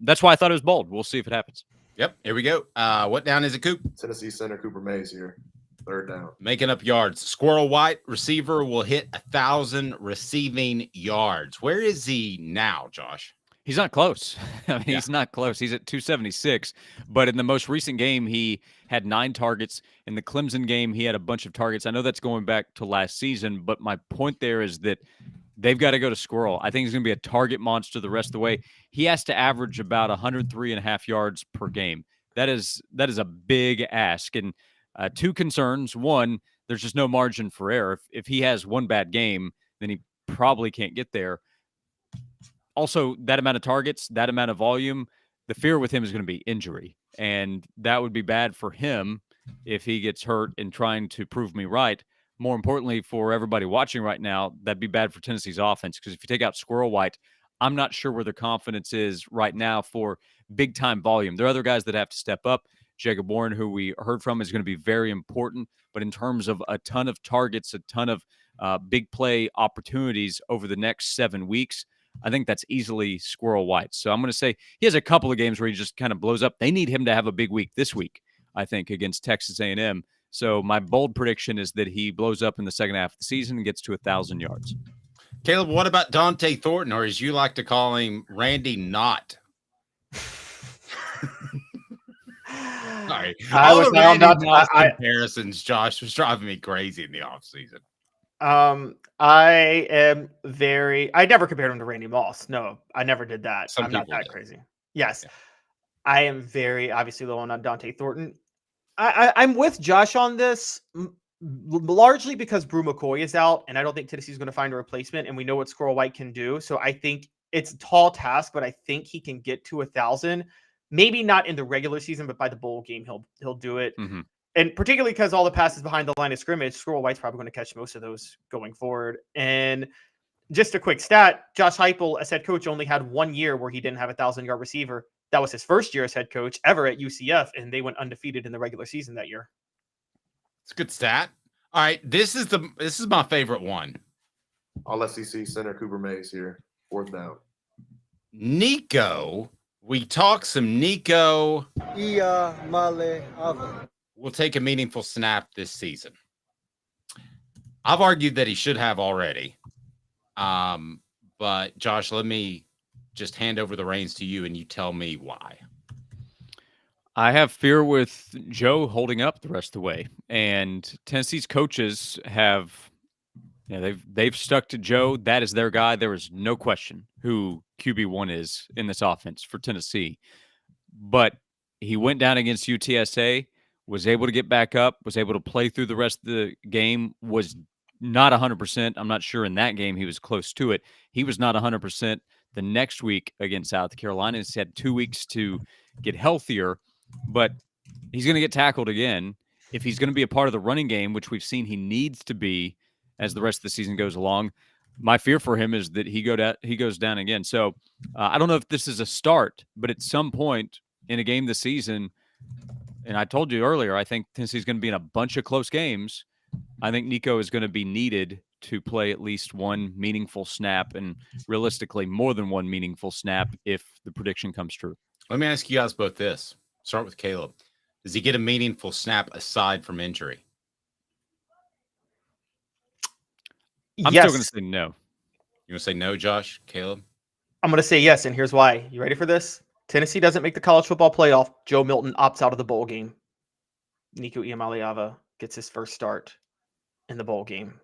that's why I thought it was bold. We'll see if it happens.
Yep, here we go. What down is it, Coop?
Tennessee center Cooper Mays here. 3rd down.
Making up yards. Squirrel White, receiver, will hit 1,000 receiving yards. Where is he now, Josh?
He's not close. I mean, he's not close. He's at 276. But in the most recent game, he had 9 targets. In the Clemson game, he had a bunch of targets. I know that's going back to last season, but my point there is that they've got to go to Squirrel. I think he's going to be a target monster the rest of the way. He has to average about 103.5 yards per game. That is a big ask. And 2 concerns. One, there's just no margin for error. If he has one bad game, then he probably can't get there. Also, that amount of targets, that amount of volume, the fear with him is going to be injury. And that would be bad for him if he gets hurt in trying to prove me right. More importantly, for everybody watching right now, that'd be bad for Tennessee's offense because if you take out Squirrel White, I'm not sure where their confidence is right now for big-time volume. There are other guys that have to step up. Jacob Warren, who we heard from, is going to be very important. But in terms of a ton of targets, a ton of big play opportunities over the next 7 weeks, I think that's easily Squirrel White. So I'm going to say he has a couple of games where he just kind of blows up. They need him to have a big week this week, I think, against Texas A&M. So my bold prediction is that he blows up in the second half of the season and gets to 1,000 yards.
Caleb, what about Dante Thornton, or as you like to call him, Randy Knott? Sorry. All the Randy Knott comparisons, Josh, was driving me crazy in the offseason.
I never compared him to Randy Moss. No, I never did that. I'm not that crazy. Yes. Yeah. I am very obviously low on Dante Thornton. I'm with Josh on this largely because Brew McCoy is out, and I don't think Tennessee's going to find a replacement, and we know what Squirrel White can do. So I think it's a tall task, but I think he can get to 1,000. Maybe not in the regular season, but by the bowl game, he'll do it. Mm-hmm. And particularly because all the passes behind the line of scrimmage, Squirrel White's probably going to catch most of those going forward. And just a quick stat, Josh Heupel as head coach only had 1 year where he didn't have a 1,000-yard receiver. That was his first year as head coach ever at UCF, and they went undefeated in the regular season that year.
It's a good stat. All right, this is my favorite one.
All SEC center Cooper Mays here, 4th down.
Nico, we talk some Nico. Will take a meaningful snap this season. I've argued that he should have already. But Josh, let me just hand over the reins to you and you tell me why.
I have fear with Joe holding up the rest of the way. And Tennessee's coaches have, they've stuck to Joe. That is their guy. There is no question who QB1 is in this offense for Tennessee. But he went down against UTSA, was able to get back up, was able to play through the rest of the game, was not 100%. I'm not sure in that game he was close to it. He was not 100% the next week against South Carolina. He's had 2 weeks to get healthier, but he's going to get tackled again. If he's going to be a part of the running game, which we've seen he needs to be as the rest of the season goes along, my fear for him is that he goes down again. So I don't know if this is a start, but at some point in a game this season, and I told you earlier, I think Tennessee's going to be in a bunch of close games. I think Nico is going to be needed to play at least one meaningful snap, and realistically more than one meaningful snap if the prediction comes true.
Let me ask you guys both this. Start with Caleb. Does he get a meaningful snap aside from injury?
I'm still going to say no.
You want to say no, Josh? Caleb?
I'm going to say yes, and here's why. You ready for this? Tennessee doesn't make the college football playoff. Joe Milton opts out of the bowl game. Nico Iamaleava gets his first start in the bowl game.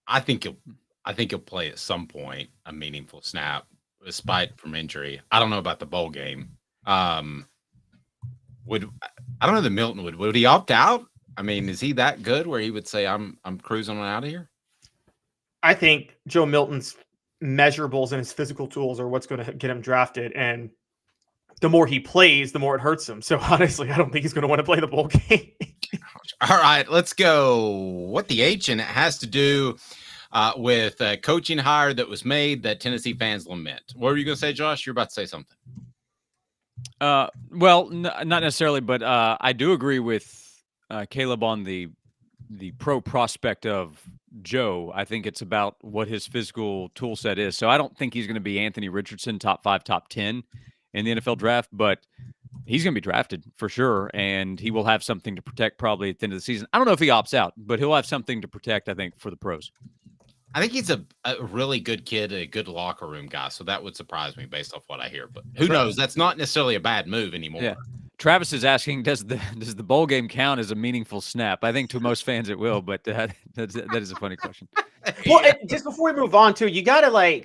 I think he'll play at some point a meaningful snap, despite from injury. I don't know about the bowl game. I don't know that Milton would he opt out? I mean, is he that good where he would say I'm cruising on out of here?
I think Joe Milton's measurables and his physical tools are what's going to get him drafted, and the more he plays, the more it hurts him. So honestly, I don't think he's going to want to play the bowl game.
All right, let's go. What the H, and it has to do with a coaching hire that was made that Tennessee fans lament. What were you going to say, Josh? You're about to say something.
Well, not necessarily, but I do agree with Caleb on the pro prospect of Joe. I think it's about what his physical tool set is. So I don't think he's going to be Anthony Richardson, top 5, top 10 in the NFL draft, but he's going to be drafted for sure, and he will have something to protect probably at the end of the season. I don't know if he opts out, but he'll have something to protect, I think, for the pros.
I think he's a really good kid, a good locker room guy, so that would surprise me based off what I hear. But who knows? That's not necessarily a bad move anymore.
Yeah. Travis is asking, does the bowl game count as a meaningful snap? I think to most fans it will, but that is a funny question.
Well, just before we move on, too, you got to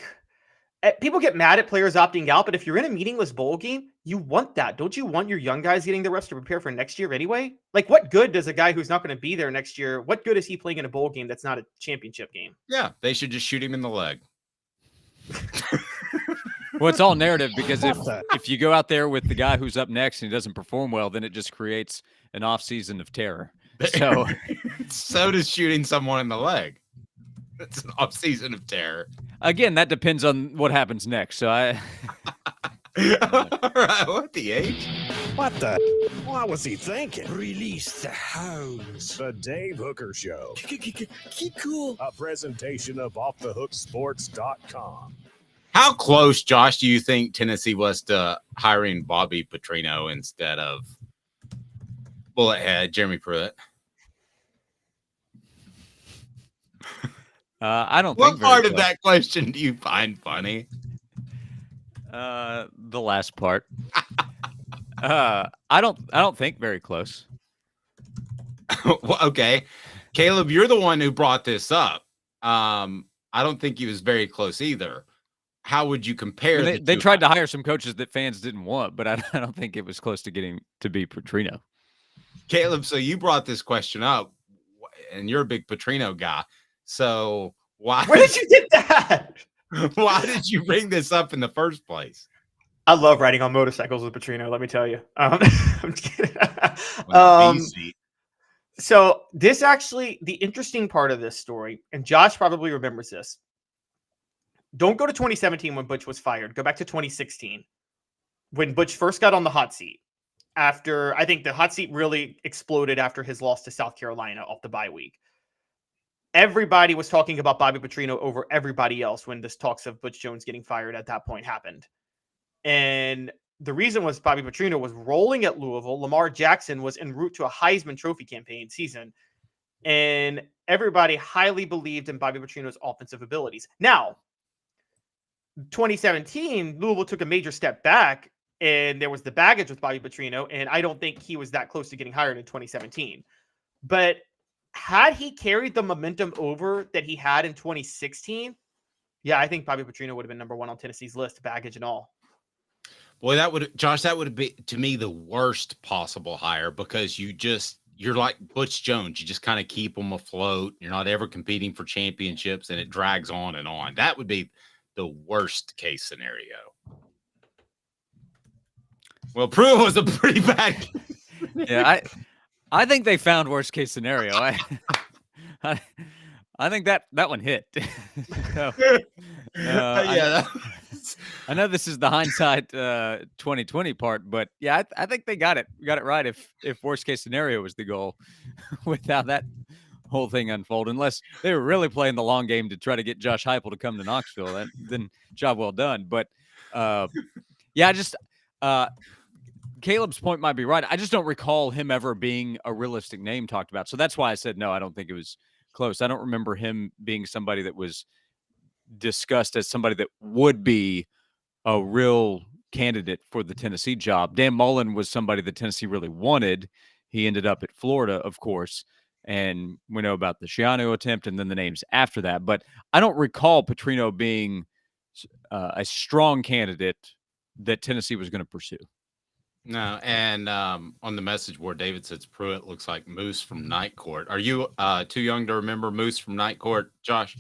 people get mad at players opting out, but if you're in a meaningless bowl game, you want that. Don't you want your young guys getting the rest to prepare for next year anyway? Like, what good does a guy who's not going to be there next year, what good is he playing in a bowl game that's not a championship game?
Yeah, they should just shoot him in the leg.
Well, it's all narrative because if you go out there with the guy who's up next and he doesn't perform well, then it just creates an off season of terror.
So does shooting someone in the leg. It's an off season of terror.
Again, that depends on what happens next. So
all right, what the H?
What the? What was he thinking?
Release the hounds.
The Dave Hooker Show.
Keep cool.
A presentation of OffTheHookSports.com.
How close, Josh, do you think Tennessee was to hiring Bobby Petrino instead of bullet head Jeremy Pruitt?
I don't
what
think
part of that question do you find funny?
The last part. I don't think very close.
Well, okay. Caleb, you're the one who brought this up. I don't think he was very close either. How would you compare?
They tried to hire some coaches that fans didn't want, but I don't think it was close to getting to be Petrino.
Caleb, so you brought this question up, and you're a big Petrino guy. So why?
Where did you get that?
Why did you bring this up in the first place?
I love riding on motorcycles with Petrino, let me tell you. I'm just kidding. So this actually, the interesting part of this story, and Josh probably remembers this. Don't go to 2017 when Butch was fired. Go back to 2016 when Butch first got on the hot seat. After, I think the hot seat really exploded after his loss to South Carolina off the bye week. Everybody was talking about Bobby Petrino over everybody else when this talks of Butch Jones getting fired at that point happened. And the reason was Bobby Petrino was rolling at Louisville. Lamar Jackson was en route to a Heisman Trophy campaign season. And everybody highly believed in Bobby Petrino's offensive abilities. Now, 2017, Louisville took a major step back, and there was the baggage with Bobby Petrino, and I don't think he was that close to getting hired in 2017. But had he carried the momentum over that he had in 2016, yeah, I think Bobby Petrino would have been number one on Tennessee's list, baggage and all.
Boy, that would be to me the worst possible hire because you're like Butch Jones. You just kind of keep them afloat. You're not ever competing for championships, and it drags on and on. That would be the worst case scenario. Well, Pruitt was a pretty bad.
Yeah, I think they found worst case scenario. I think that one hit. So,
Yeah.
I know this is the hindsight 2020 part, but yeah, I think they got it right. If worst case scenario was the goal, without that whole thing unfold, unless they were really playing the long game to try to get Josh Heupel to come to Knoxville, then job well done. But yeah, I just Caleb's point might be right. I just don't recall him ever being a realistic name talked about. So that's why I said no. I don't think it was close. I don't remember him being somebody that was discussed as somebody that would be a real candidate for the Tennessee job. Dan Mullen was somebody that Tennessee really wanted. He ended up at Florida, of course, and we know about the Schiano attempt and then the names after that. But I don't recall Petrino being a strong candidate that Tennessee was going to pursue.
No, and on the message board, David says Pruitt looks like Moose from Night Court. Are you too young to remember Moose from Night Court, Josh?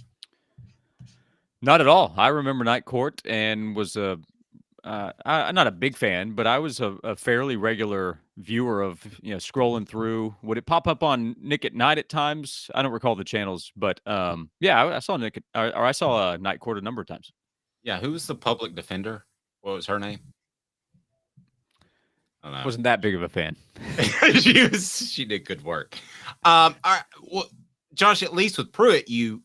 Not at all. I remember Night Court and was I'm not a big fan, but I was a fairly regular viewer of, scrolling through. Would it pop up on Nick at Night at times? I don't recall the channels, but yeah, I saw Nick or I saw Night Court a number of times.
Yeah, who was the public defender? What was her name? I don't know.
Wasn't that big of a fan.
She did good work. All right, well, Josh, at least with Pruitt, you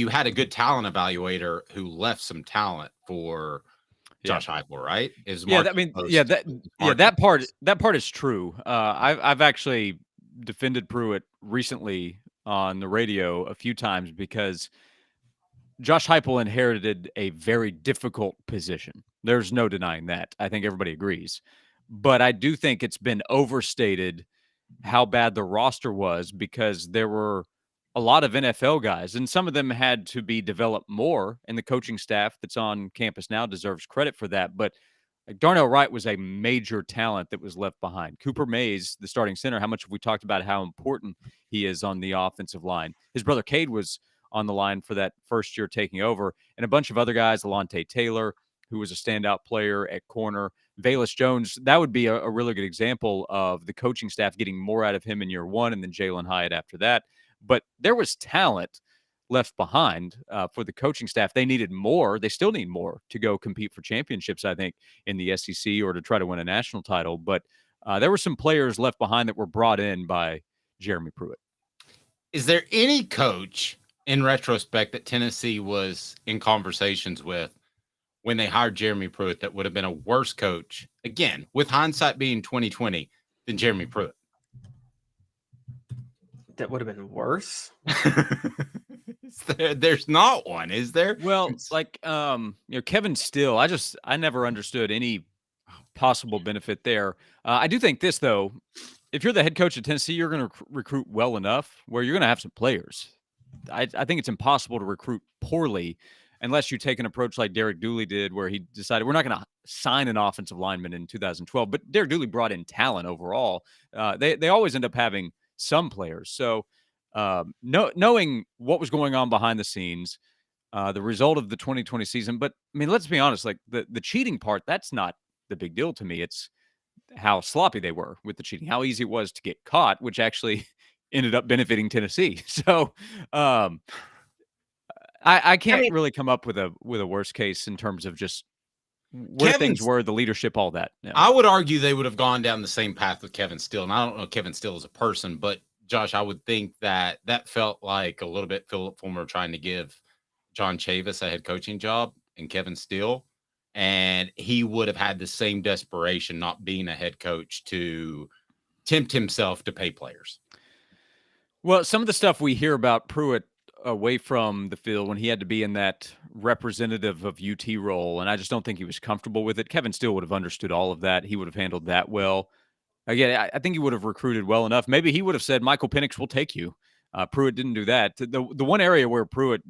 had a good talent evaluator who left some talent for Josh Heupel, right?
That part is true. I've actually defended Pruitt recently on the radio a few times because Josh Heupel inherited a very difficult position. There's no denying that. I think everybody agrees. But I do think it's been overstated how bad the roster was because there were a lot of NFL guys, and some of them had to be developed more, and the coaching staff that's on campus now deserves credit for that. But Darnell Wright was a major talent that was left behind. Cooper Mays, the starting center, how much have we talked about how important he is on the offensive line? His brother Cade was on the line for that first year taking over, and a bunch of other guys, Alontae Taylor, who was a standout player at corner, Velus Jones. That would be a really good example of the coaching staff getting more out of him in year one, and then Jalen Hyatt after that. But there was talent left behind for the coaching staff. They needed more. They still need more to go compete for championships, I think, in the SEC or to try to win a national title. But there were some players left behind that were brought in by Jeremy Pruitt.
Is there any coach in retrospect that Tennessee was in conversations with when they hired Jeremy Pruitt that would have been a worse coach, again, with hindsight being 2020, than Jeremy Pruitt?
That would have been worse.
There's not one, is there?
Well, like Kevin Steele, I never understood any possible benefit there. I do think this though, if you're the head coach of Tennessee, you're going to recruit well enough where you're going to have some players. I think it's impossible to recruit poorly unless you take an approach like Derek Dooley did, where he decided we're not going to sign an offensive lineman in 2012. But Derek Dooley brought in talent overall. They always end up having some players. So knowing what was going on behind the scenes, the result of the 2020 season. But I mean, let's be honest, like the cheating part, that's not the big deal to me. It's how sloppy they were with the cheating, how easy it was to get caught, which actually ended up benefiting Tennessee. So I can't really come up with a worst case in terms of just where things were, the leadership, all that. Yeah.
I would argue they would have gone down the same path with Kevin Steele. And I don't know Kevin Steele as a person, but Josh, I would think that felt like a little bit Philip Fulmer trying to give John Chavis a head coaching job and Kevin Steele. And he would have had the same desperation not being a head coach to tempt himself to pay players.
Well, some of the stuff we hear about Pruitt away from the field when he had to be in that representative of UT role, and I just don't think he was comfortable with it. Kevin Steele would have understood all of that. He would have handled that well. Again, I think he would have recruited well enough. Maybe he would have said, Michael Penix will take you. Pruitt didn't do that. The one area where Pruitt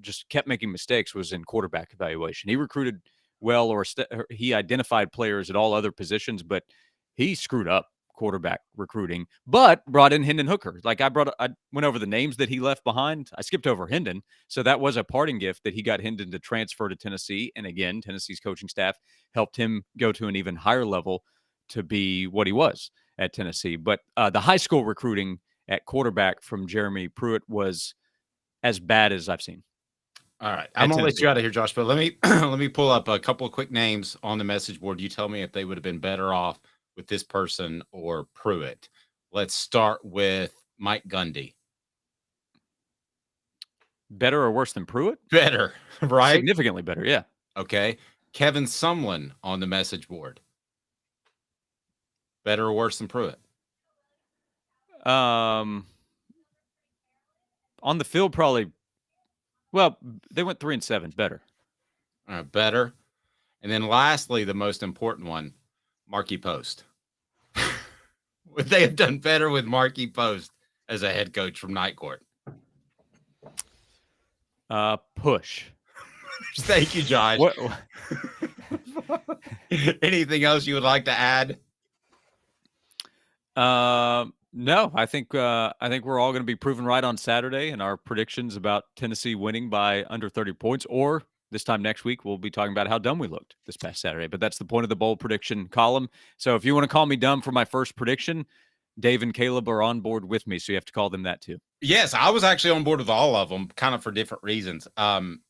just kept making mistakes was in quarterback evaluation. He recruited well, or he identified players at all other positions, but he screwed up quarterback recruiting, but brought in Hendon Hooker. Like I went over the names that he left behind. I skipped over Hendon. So that was a parting gift that he got Hendon to transfer to Tennessee. And again, Tennessee's coaching staff helped him go to an even higher level to be what he was at Tennessee. But the high school recruiting at quarterback from Jeremy Pruitt was as bad as I've seen.
All right, I'm gonna let you out of here, Josh. But let me let me pull up a couple of quick names on the message board. You tell me if they would have been better off with this person or Pruitt. Let's start with Mike Gundy.
Better or worse than Pruitt?
Better, right?
Significantly better, yeah.
Okay. Kevin Sumlin on the message board. Better or worse than Pruitt?
On the field, probably. Well, they went 3-7. Better.
Better. And then lastly, the most important one, Marky Post. Would they have done better with Marky Post as a head coach from Night Court?
Push.
Thank you, Josh. Anything else you would like to add?
No, I think we're all going to be proven right on Saturday in our predictions about Tennessee winning by under 30 points. Or this time next week, we'll be talking about how dumb we looked this past Saturday. But that's the point of the bold prediction column. So if you want to call me dumb for my first prediction, Dave and Caleb are on board with me. So you have to call them that too.
Yes, I was actually on board with all of them, kind of for different reasons,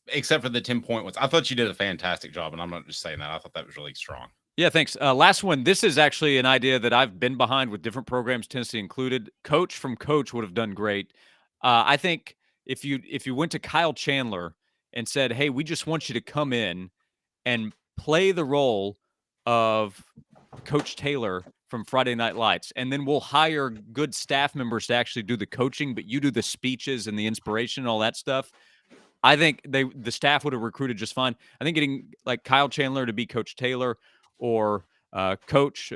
except for the 10-point ones. I thought you did a fantastic job, and I'm not just saying that. I thought that was really strong.
Yeah, thanks. Last one. This is actually an idea that I've been behind with different programs, Tennessee included. Coach from Coach would have done great. I think if you went to Kyle Chandler and said, "Hey, we just want you to come in and play the role of Coach Taylor from Friday Night Lights, and then we'll hire good staff members to actually do the coaching, but you do the speeches and the inspiration and all that stuff." I think the staff would have recruited just fine. I think getting like Kyle Chandler to be Coach Taylor or Coach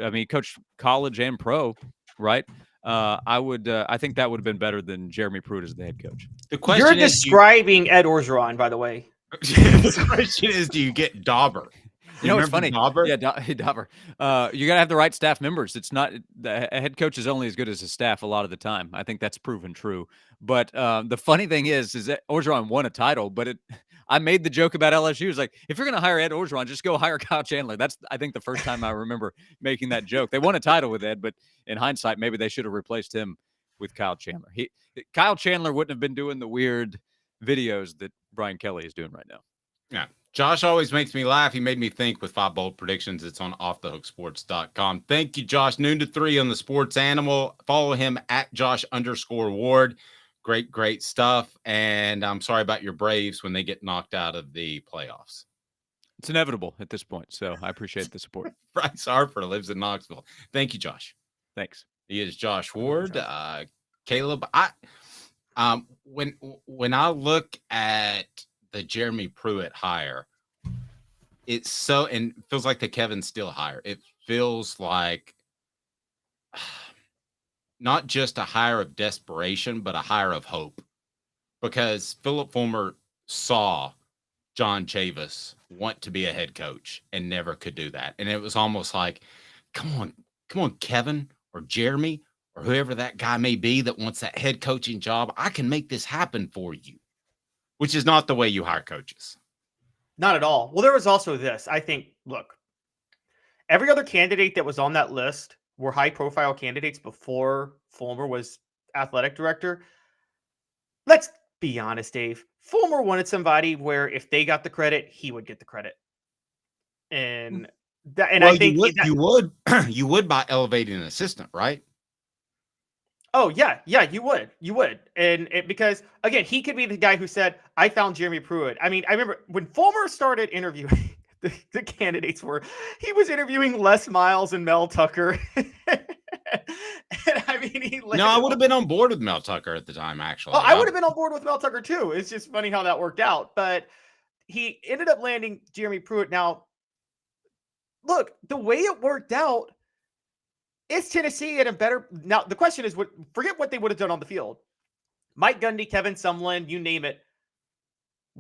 college and pro, right? I think that would have been better than Jeremy Pruitt as the head coach.
The question
You're describing Ed Orgeron, by the way.
The question is, do you get Dauber?
You know, it's funny. Dauber? Yeah, Dauber. You got to have the right staff members. It's not a head coach is only as good as his staff a lot of the time. I think that's proven true. But the funny thing is that Orgeron won a title, but I made the joke about LSU. It's like, if you're going to hire Ed Orgeron, just go hire Kyle Chandler. That's, I think, the first time I remember making that joke. They won a title with Ed, but in hindsight, maybe they should have replaced him with Kyle Chandler. Kyle Chandler wouldn't have been doing the weird videos that Brian Kelly is doing right now.
Yeah. Josh always makes me laugh. He made me think with 5 bold predictions. It's on offthehooksports.com. Thank you, Josh. Noon to 3 on the Sports Animal. Follow him at Josh_Ward. Great stuff. And I'm sorry about your Braves when they get knocked out of the playoffs.
It's inevitable at this point, so I appreciate the support.
Bryce Harper lives in Knoxville. Thank you, Josh.
Thanks.
He is Josh Ward. Caleb, when I look at the Jeremy Pruitt hire, it feels like the Kevin Steele hire. It feels like not just a hire of desperation, but a hire of hope, because Philip Fulmer saw John Chavis want to be a head coach and never could do that. And it was almost like, come on, Kevin or Jeremy or whoever that guy may be that wants that head coaching job. I can make this happen for you, which is not the way you hire coaches.
Not at all. Well, there was also this. I think, look, every other candidate that was on that list were high-profile candidates before Fulmer was athletic director. Let's be honest, Dave. Fulmer wanted somebody where if they got the credit, he would get the credit. And I think
you would by elevating an assistant, right?
Oh yeah, you would, and because again, he could be the guy who said, "I found Jeremy Pruitt." I mean, I remember when Fulmer started interviewing the candidates he was interviewing Les Miles and Mel Tucker. And I mean,
I would have been on board with Mel Tucker at the time. Actually,
I would have been on board with Mel Tucker too. It's just funny how that worked out, but he ended up landing Jeremy Pruitt. Now, look, the way it worked out. Is Tennessee in a better... Now, the question is, forget what they would have done on the field. Mike Gundy, Kevin Sumlin, you name it.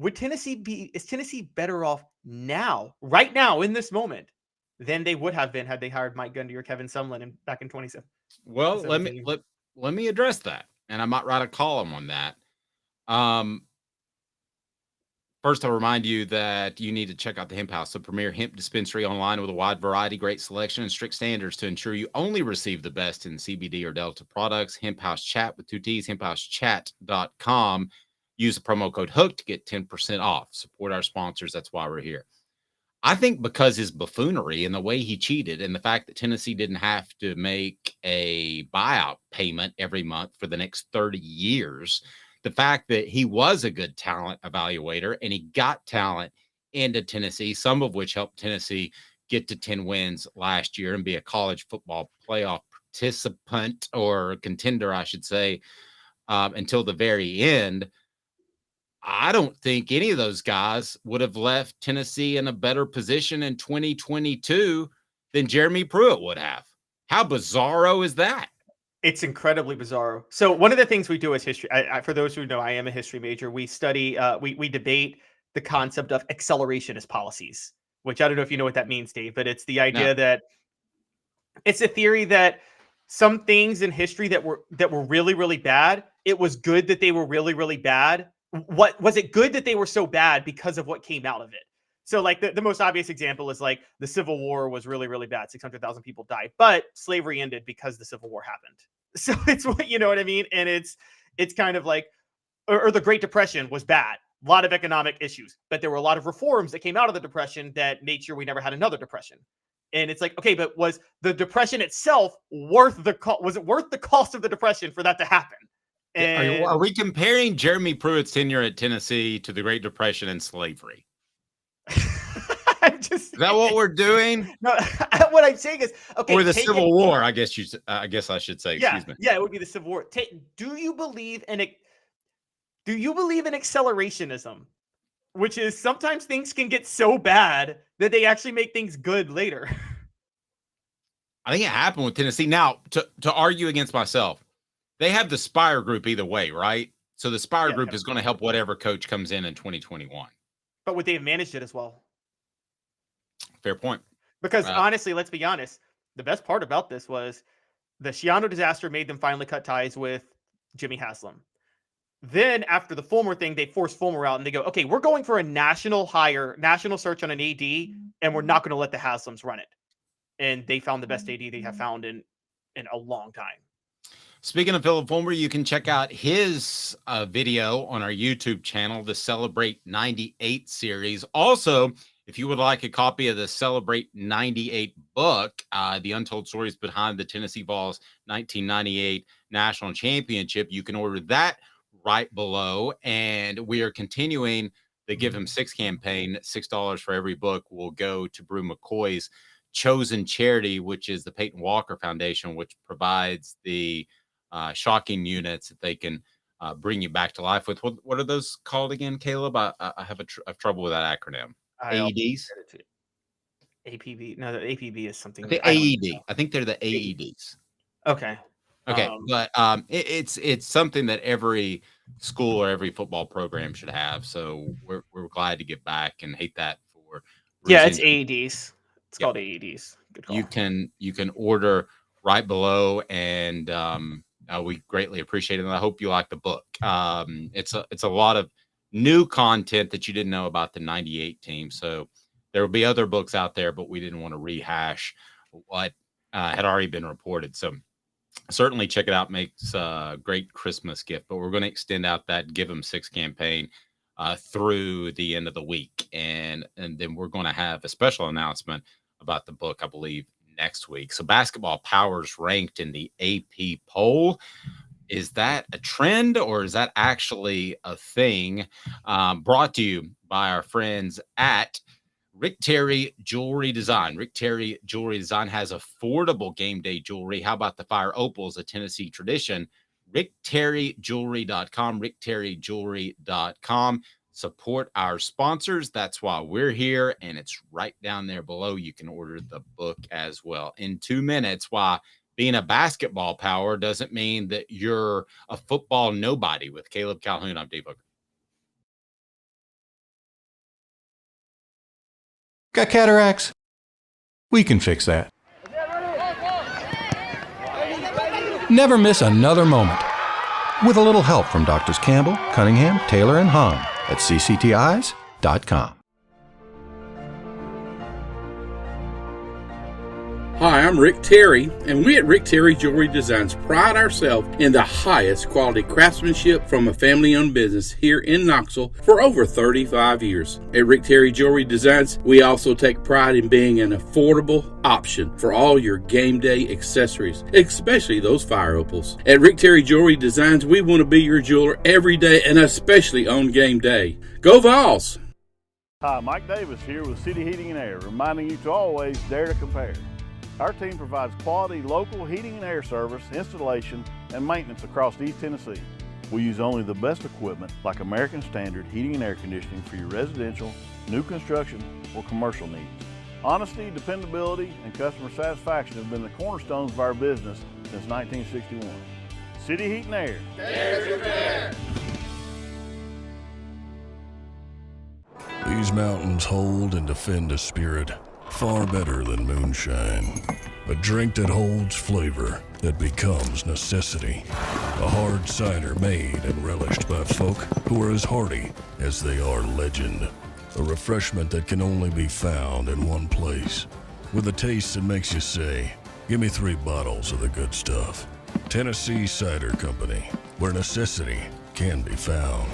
Is Tennessee better off now, right now, in this moment, than they would have been had they hired Mike Gundy or Kevin Sumlin back in 2017?
Well, let me address that, and I might write a column on that. First, I'll remind you that you need to check out the Hemp House, the premier hemp dispensary online with a wide variety, great selection, and strict standards to ensure you only receive the best in CBD or Delta products. Hemp House Chat with 2 T's, hemphousechat.com. Use the promo code HOOK to get 10% off. Support our sponsors. That's why we're here. I think because his buffoonery and the way he cheated and the fact that Tennessee didn't have to make a buyout payment every month for the next 30 years, the fact that he was a good talent evaluator and he got talent into Tennessee, some of which helped Tennessee get to 10 wins last year and be a college football playoff participant or contender, I should say, until the very end. I don't think any of those guys would have left Tennessee in a better position in 2022 than Jeremy Pruitt would have. How bizarro is that?
It's incredibly bizarro. So one of the things we do as history, for those who know, I am a history major. We study, we debate the concept of accelerationist policies, which I don't know if you know what that means, Dave, but it's the idea that it's a theory that some things in history that were really, really bad, it was good that they were really, really bad. What was it good that they were so bad because of what came out of it? So like the most obvious example is like the Civil War was really, really bad. 600,000 people died, but slavery ended because the Civil War happened. So it's what, you know what I mean? And it's kind of like, or the Great Depression was bad. A lot of economic issues, but there were a lot of reforms that came out of the Depression that made sure we never had another Depression. And it's like, okay, but was the Depression itself worth the cost? Was it worth the cost of the Depression for that to happen? And
Are we comparing Jeremy Pruitt's tenure at Tennessee to the Great Depression and slavery? Is that what we're doing?
No, what I'm saying is, okay,
or the Civil War, I guess I should say.
Yeah,
excuse me.
Yeah, it would be the Civil War. Do you believe in accelerationism, which is sometimes things can get so bad that they actually make things good later?
I think it happened with Tennessee. Now, to argue against myself, they have the Spire Group either way, right? So the Spire Group is going to help whatever coach comes in 2021.
But would they have managed it as well?
Fair point.
Because honestly, let's be honest, the best part about this was the Schiano disaster made them finally cut ties with Jimmy Haslam. Then after the Fulmer thing, they forced Fulmer out and they go, okay, we're going for a national search on an AD, and we're not going to let the Haslams run it. And they found the best AD they have found in a long time.
Speaking of Philip Fulmer, you can check out his video on our YouTube channel, the Celebrate 98 series. Also, if you would like a copy of the Celebrate 98 book, the Untold Stories Behind the Tennessee Vols 1998 National Championship, you can order that right below. And we are continuing the Give Him Six campaign. $6 for every book will go to Brew McCoy's chosen charity, which is the Peyton Walker Foundation, which provides the shocking units that they can bring you back to life with. What are those called again, Caleb? I have trouble with that acronym. AEDs?
APB. No, the APB is something.
The AED. I think they're the AEDs.
Okay.
Okay. But it's something that every school or every football program should have. So we're glad to get back and hate that for.
Yeah, it's AEDs. It's called AEDs. Good call.
You can order right below, and we greatly appreciate it. And I hope you like the book. It's a lot of new content that you didn't know about the 98 team. So there will be other books out there, but we didn't want to rehash what had already been reported. So certainly check it out. Makes a great Christmas gift, but we're going to extend out that Give 'Em Six campaign through the end of the week. And then we're going to have a special announcement about the book, I believe, next week. So Basketball Powers ranked in the AP poll. Is that a trend or is that actually a thing? Brought to you by our friends at Rick Terry Jewelry Design. Rick Terry Jewelry Design has affordable game day jewelry. How about the Fire Opals, a Tennessee tradition? RickTerryJewelry.com, RickTerryJewelry.com. Support our sponsors. That's why we're here, and it's right down there below. You can order the book as well. In 2 minutes, why being a basketball power doesn't mean that you're a football nobody. With Caleb Calhoun, I'm Dave Hooker.
Got cataracts? We can fix that. Never miss another moment. With a little help from Doctors Campbell, Cunningham, Taylor, and Hahn at cctis.com.
Hi, I'm Rick Terry, and we at Rick Terry Jewelry Designs pride ourselves in the highest quality craftsmanship from a family-owned business here in Knoxville for over 35 years. At Rick Terry Jewelry Designs, we also take pride in being an affordable option for all your game day accessories, especially those fire opals. At Rick Terry Jewelry Designs, we want to be your jeweler every day and especially on game day. Go Vols!
Hi, Mike Davis here with City Heating and Air, reminding you to always dare to compare. Our team provides quality local heating and air service, installation, and maintenance across East Tennessee. We use only the best equipment like American Standard heating and air conditioning for your residential, new construction, or commercial needs. Honesty, dependability, and customer satisfaction have been the cornerstones of our business since 1961. City Heat and Air.
Dare to compare.
These mountains hold and defend a spirit far better than moonshine. A drink that holds flavor, that becomes necessity. A hard cider made and relished by folk who are as hardy as they are legend. A refreshment that can only be found in one place. With a taste that makes you say, give me 3 bottles of the good stuff. Tennessee Cider Company, where necessity can be found.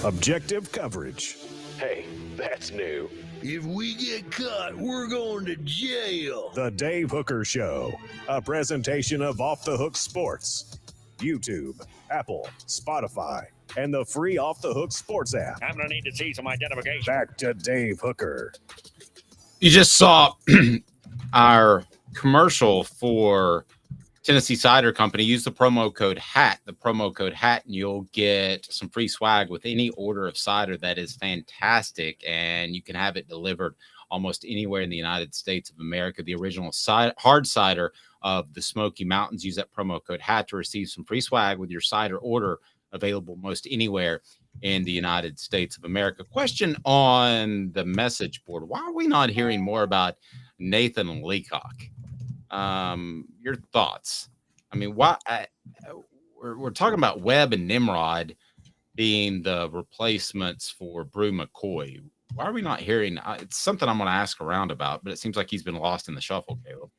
Objective coverage. Hey, that's new.
If we get caught, we're going to jail.
The Dave Hooker Show, a presentation of Off the Hook Sports. YouTube, Apple, Spotify, and the free Off the Hook Sports app.
I'm going to need to see some identification.
Back to Dave Hooker.
You just saw our commercial for Tennessee Cider Company. Use the promo code HAT, and you'll get some free swag with any order of cider. That is fantastic, and you can have it delivered almost anywhere in the United States of America. The original hard cider of the Smoky Mountains. Use that promo code HAT to receive some free swag with your cider order, available most anywhere in the United States of America. Question on the message board: why are we not hearing more about Nathan Leacock? Your thoughts? I mean, why? We're talking about Webb and Nimrod being the replacements for Brew McCoy. Why are we not hearing? It's something I'm going to ask around about, but it seems like he's been lost in the shuffle, Caleb.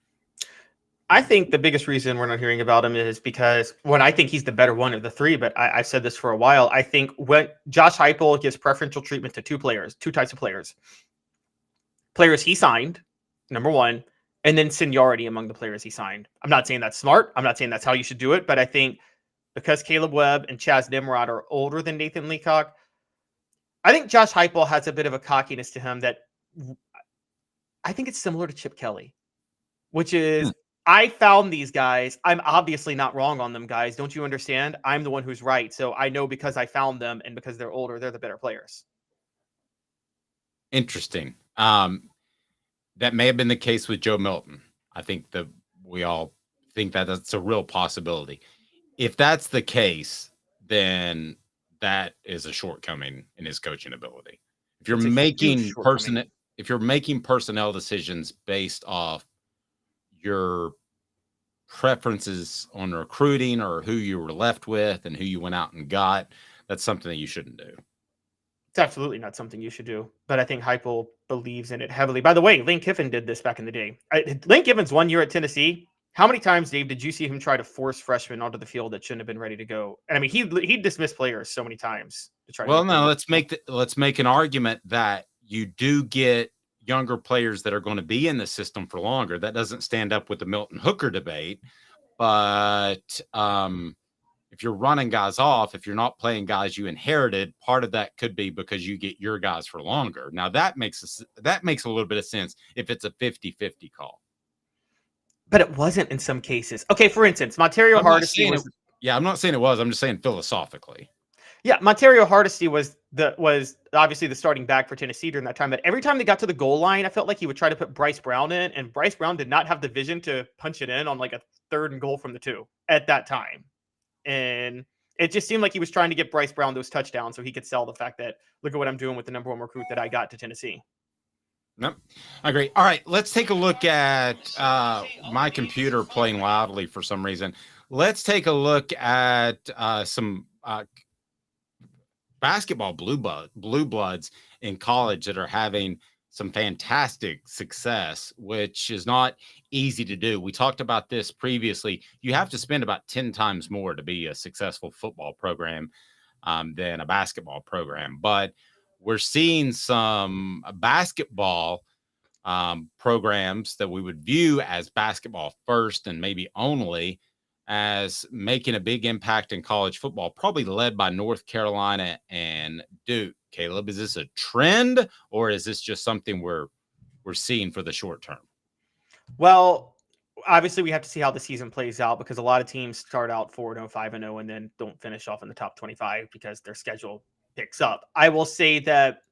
I think the biggest reason we're not hearing about him is because, one, I think he's the better one of the three, but I've said this for a while. I think when Josh Heupel gives preferential treatment to two types of players. Players he signed, number one, and then seniority among the players he signed. I'm not saying that's smart. I'm not saying that's how you should do it, but I think because Caleb Webb and Chaz Nimrod are older than Nathan Leacock, I think Josh Heupel has a bit of a cockiness to him that I think it's similar to Chip Kelly, which is, I found these guys. I'm obviously not wrong on them, guys. Don't you understand? I'm the one who's right. So I know because I found them and because they're older, they're the better players.
Interesting. That may have been the case with Joe Milton. I think that we all think that that's a real possibility. If that's the case, then that is a shortcoming in his coaching ability. If you're making personnel decisions based off your preferences on recruiting or who you were left with and who you went out and got, that's something that you shouldn't do.
It's absolutely not something you should do, but I think Heupel believes in it heavily. By the way, Lane Kiffin did this back in the day. Lane Kiffin's 1 year at Tennessee. How many times, Dave, did you see him try to force freshmen onto the field that shouldn't have been ready to go? And I mean, he dismissed players so many times to try.
Well, no, let's make an argument that you do get younger players that are going to be in the system for longer. That doesn't stand up with the Milton Hooker debate, but if you're running guys off, if you're not playing guys you inherited, part of that could be because you get your guys for longer. Now that makes a little bit of sense if it's a 50-50 call.
But it wasn't in some cases. Okay, for instance, Montario Hardesty was.
I'm not saying it was. I'm just saying philosophically.
Yeah, Montario Hardesty was obviously the starting back for Tennessee during that time. But every time they got to the goal line, I felt like he would try to put Bryce Brown in, and Bryce Brown did not have the vision to punch it in on like a 3rd and goal from the 2 at that time. And it just seemed like he was trying to get Bryce Brown those touchdowns so he could sell the fact that, look at what I'm doing with the number 1 recruit that I got to Tennessee.
Nope. I agree. All right, let's take a look at my computer playing loudly for some reason. Let's take a look at some basketball blue bloods in college that are having some fantastic success, which is not easy to do. We talked about this previously. You have to spend about 10 times more to be a successful football program than a basketball program. But we're seeing some basketball programs that we would view as basketball first and maybe only as making a big impact in college football, probably led by North Carolina and Duke. Caleb, is this a trend or is this just something we're seeing for the short term?
Well, obviously we have to see how the season plays out because a lot of teams start out 4-0, 5-0, and then don't finish off in the top 25 because their schedule picks up. I will say that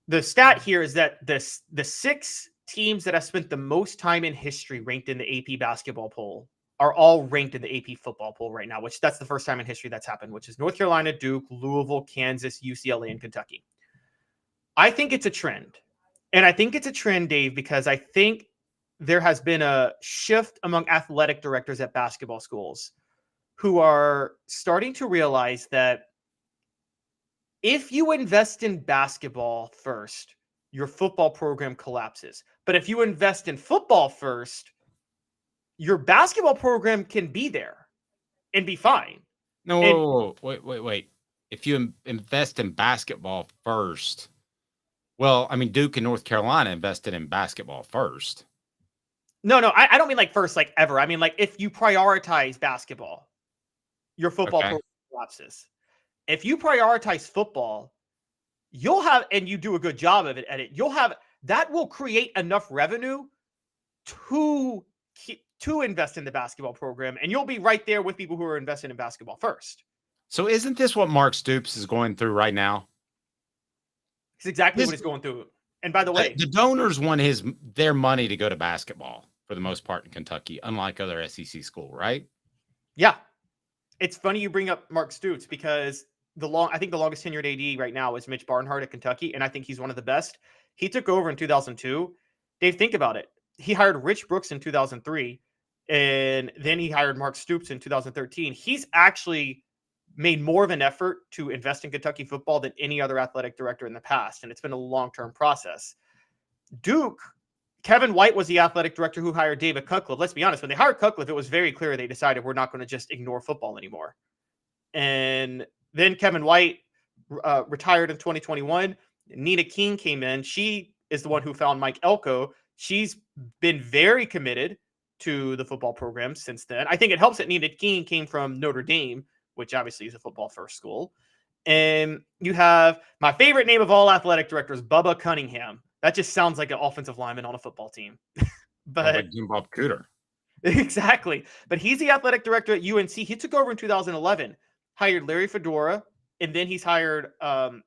the stat here is that the 6 teams that have spent the most time in history ranked in the AP basketball poll are all ranked in the AP football poll right now, which that's the first time in history that's happened, which is North Carolina, Duke, Louisville, Kansas, UCLA, and Kentucky. I think it's a trend. And I think it's a trend, Dave, because I think there has been a shift among athletic directors at basketball schools who are starting to realize that if you invest in basketball first, your football program collapses. But if you invest in football first, your basketball program can be there and be fine.
No, wait. If you invest in basketball first, well, I mean, Duke and North Carolina invested in basketball first.
No, I don't mean like first, like ever. I mean, like if you prioritize basketball, your football program collapses. If you prioritize football, you'll have, and you do a good job of it at it, you'll have, that will create enough revenue to invest in the basketball program, and you'll be right there with people who are investing in basketball first.
So isn't this what Mark Stoops is going through right now?
It's exactly what he's going through. And by the way,
the donors want their money to go to basketball for the most part in Kentucky, unlike other SEC school, right?
Yeah. It's funny you bring up Mark Stoops because I think the longest tenured AD right now is Mitch Barnhart at Kentucky, and I think he's one of the best. He took over in 2002. Dave, think about it. He hired Rich Brooks in 2003, and then he hired Mark Stoops in 2013. He's actually made more of an effort to invest in Kentucky football than any other athletic director in the past, and it's been a long-term process. Duke, Kevin White was the athletic director who hired David Cutcliffe. Let's be honest, when they hired Cutcliffe, it was very clear they decided we're not going to just ignore football anymore. And then Kevin White retired in 2021. Nina King came in. She is the one who found Mike Elko. She's been very committed to the football program since then. I think it helps that Nina King came from Notre Dame, which obviously is a football first school. And you have my favorite name of all athletic directors, Bubba Cunningham. That just sounds like an offensive lineman on a football team. But
like Bob Cooter.
Exactly. But he's the athletic director at UNC. He took over in 2011, hired Larry Fedora, and then he's hired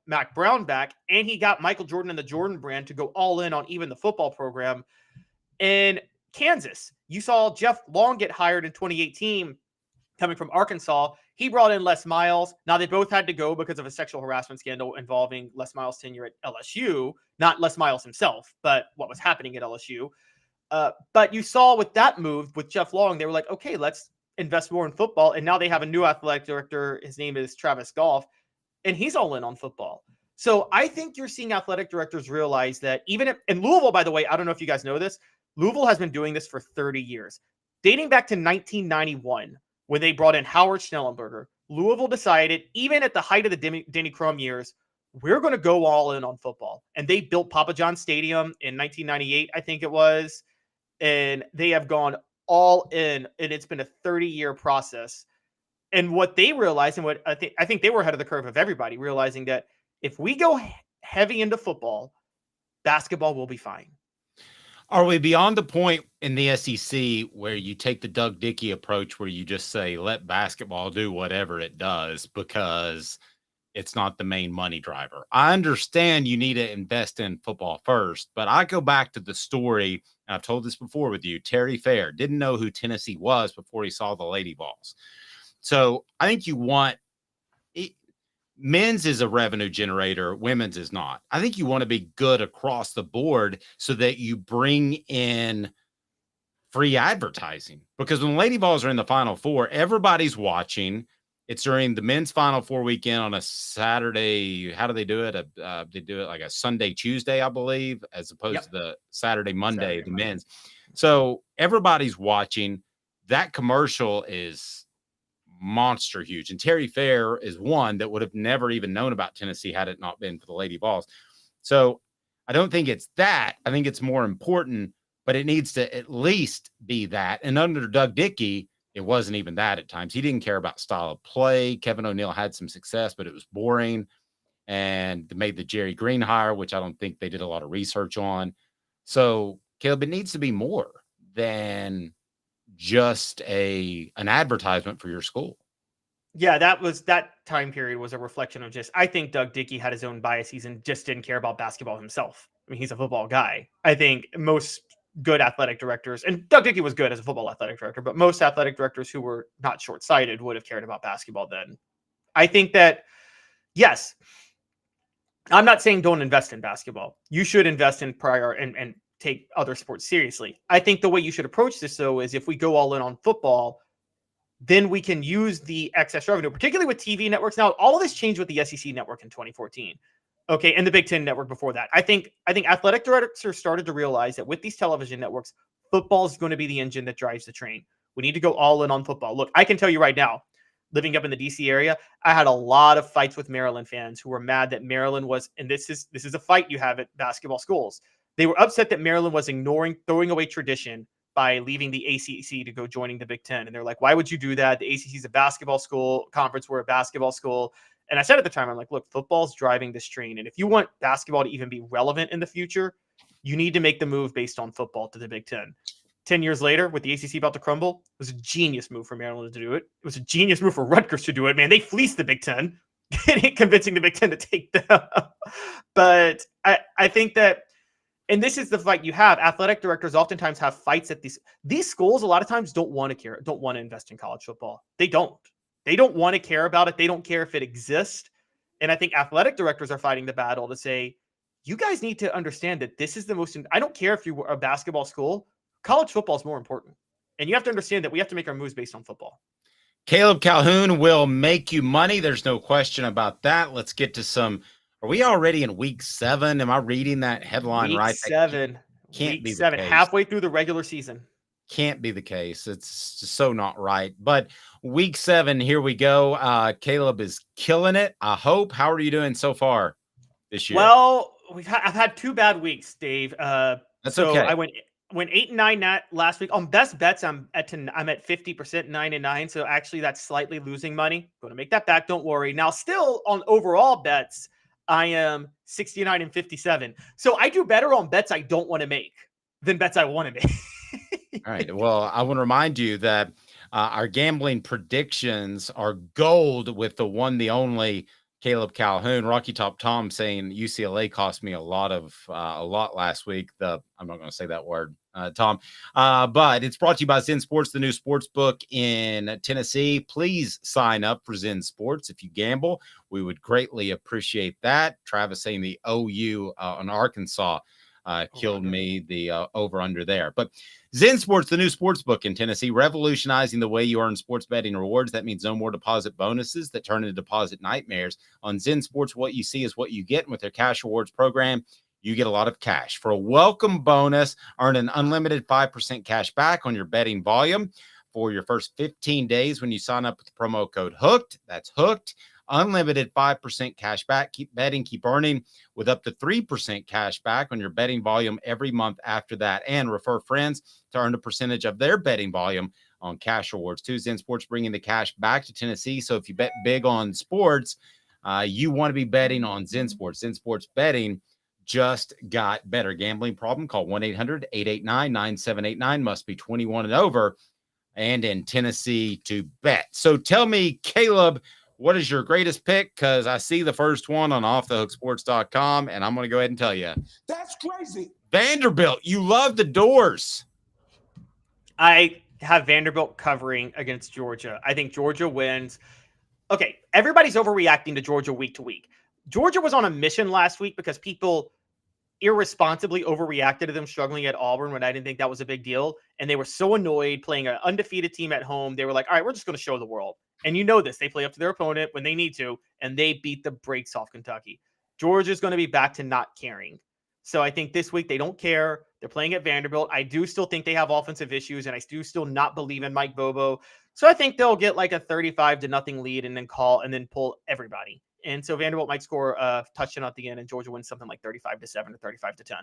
Mac Brown back, and he got Michael Jordan and the Jordan brand to go all in on even the football program. And Kansas, you saw Jeff Long get hired in 2018 coming from Arkansas. He brought in Les Miles. Now, they both had to go because of a sexual harassment scandal involving Les Miles' tenure at LSU. Not Les Miles himself, but what was happening at LSU. But you saw with that move with Jeff Long, they were like, okay, let's invest more in football. And now they have a new athletic director. His name is Travis Goff, and he's all in on football. So I think you're seeing athletic directors realize that even if, in Louisville, by the way, I don't know if you guys know this, Louisville has been doing this for 30 years. Dating back to 1991, when they brought in Howard Schnellenberger, Louisville decided, even at the height of the Denny Crum years, we're going to go all in on football. And they built Papa John Stadium in 1998, I think it was. And they have gone all in, and it's been a 30-year process. And what they realized, and what I think they were ahead of the curve of everybody, realizing that if we go heavy into football, basketball will be fine.
Are we beyond the point in the SEC where you take the Doug Dickey approach where you just say, let basketball do whatever it does because it's not the main money driver? I understand you need to invest in football first, but I go back to the story, and I've told this before with you, Terry Fair didn't know who Tennessee was before he saw the Lady Vols. So I think you want men's is a revenue generator, women's is not. I think you want to be good across the board so that you bring in free advertising, because when the Lady Vols are in the Final Four, everybody's watching. It's during the men's Final Four weekend on a Saturday. How do they do it? They do it like a Sunday, Tuesday, I believe, as opposed to the Saturday, Monday, men's. So everybody's watching. That commercial is monster huge. And Terry Fair is one that would have never even known about Tennessee had it not been for the Lady Vols. So I don't think it's that. I think it's more important, but it needs to at least be that. And under Doug Dickey, it wasn't even that at times. He didn't care about style of play. Kevin O'Neill had some success, but it was boring. And they made the Jerry Green hire, which I don't think they did a lot of research on. So, Caleb, it needs to be more than just an advertisement for your school.
Yeah, that time period was a reflection of I think Doug Dickey had his own biases and just didn't care about basketball himself. I mean, he's a football guy. I think most good athletic directors, and Doug Dickey was good as a football athletic director, but most athletic directors who were not short-sighted would have cared about basketball then. I think that, yes, I'm not saying don't invest in basketball. You should invest in prior and take other sports seriously. I think the way you should approach this, though, is if we go all in on football, then we can use the excess revenue, particularly with TV networks. Now, all of this changed with the SEC network in 2014. Okay, and the Big Ten network before that. I think athletic directors started to realize that with these television networks, football is going to be the engine that drives the train. We need to go all in on football. Look, I can tell you right now, living up in the DC area, I had a lot of fights with Maryland fans who were mad that Maryland was, and this is a fight you have at basketball schools. They were upset that Maryland was throwing away tradition by leaving the ACC to go joining the Big Ten. And they're like, why would you do that? The ACC is a basketball school, conference, we're a basketball school. And I said at the time, I'm like, look, football's driving this train. And if you want basketball to even be relevant in the future, you need to make the move based on football to the Big Ten. 10 years later, with the ACC about to crumble, it was a genius move for Maryland to do it. It was a genius move for Rutgers to do it. Man, they fleeced the Big Ten, convincing the Big Ten to take them. But I think that, and this is the fight you have. Athletic directors oftentimes have fights at these schools. A lot of times don't want to invest in college football. They don't want to care about it. They don't care if it exists. And I think athletic directors are fighting the battle to say, you guys need to understand that this is the most, I don't care if you were a basketball school, college football is more important. And you have to understand that we have to make our moves based on football.
Caleb Calhoun will make you money. There's no question about that. Let's get to some. Are we already in week 7? Am I reading that headline right?
Week 7.
Can't be
week 7, halfway through the regular season.
Can't be the case. It's just so not right. But week 7, here we go. Caleb is killing it, I hope. How are you doing so far this year?
Well, I've had 2 bad weeks, Dave.
That's
so
okay.
I went 8-9 last week. On best bets, I'm at 50%, 9-9. So actually, that's slightly losing money. Going to make that back. Don't worry. Now, still on overall bets, I am 69-57. So I do better on bets I don't want to make than bets I want to make.
All right. Well, I want to remind you that our gambling predictions are gold with the one, the only Caleb Calhoun. Rocky Top Tom saying UCLA cost me a lot last week. I'm not going to say that word, Tom. But it's brought to you by Zen Sports, the new sports book in Tennessee. Please sign up for Zen Sports if you gamble. We would greatly appreciate that. Travis saying the OU on Arkansas killed me, the over under there. But Zen Sports, the new sports book in Tennessee, revolutionizing the way you earn sports betting rewards. That means no more deposit bonuses that turn into deposit nightmares. On Zen Sports, what you see is what you get. And with their cash rewards program, you get a lot of cash. For a welcome bonus, earn an unlimited 5% cash back on your betting volume for your first 15 days when you sign up with the promo code HOOKED. That's HOOKED. Unlimited 5% cash back. Keep betting, keep earning with up to 3% cash back on your betting volume every month after that. And refer friends to earn a percentage of their betting volume on cash rewards too. Zen Sports bringing the cash back to Tennessee. So if you bet big on sports, you want to be betting on Zen Sports. Zen Sports betting just got better. Gambling problem? Call 1-800-889-9789. Must be 21 and over and in Tennessee to bet. So tell me, Caleb, what is your greatest pick? Because I see the first one on offthehooksports.com, and I'm going to go ahead and tell you.
That's crazy.
Vanderbilt, you love the doors.
I have Vanderbilt covering against Georgia. I think Georgia wins. Okay, everybody's overreacting to Georgia week to week. Georgia was on a mission last week because people irresponsibly overreacted to them struggling at Auburn when I didn't think that was a big deal. And they were so annoyed playing an undefeated team at home. They were like, all right, we're just going to show the world. And you know this. They play up to their opponent when they need to, and they beat the brakes off Kentucky. Georgia's going to be back to not caring. So I think this week they don't care. They're playing at Vanderbilt. I do still think they have offensive issues, and I do still not believe in Mike Bobo. So I think they'll get like a 35-0 lead and then pull everybody. And so Vanderbilt might score a touchdown at the end, and Georgia wins something like 35-7 or 35-10.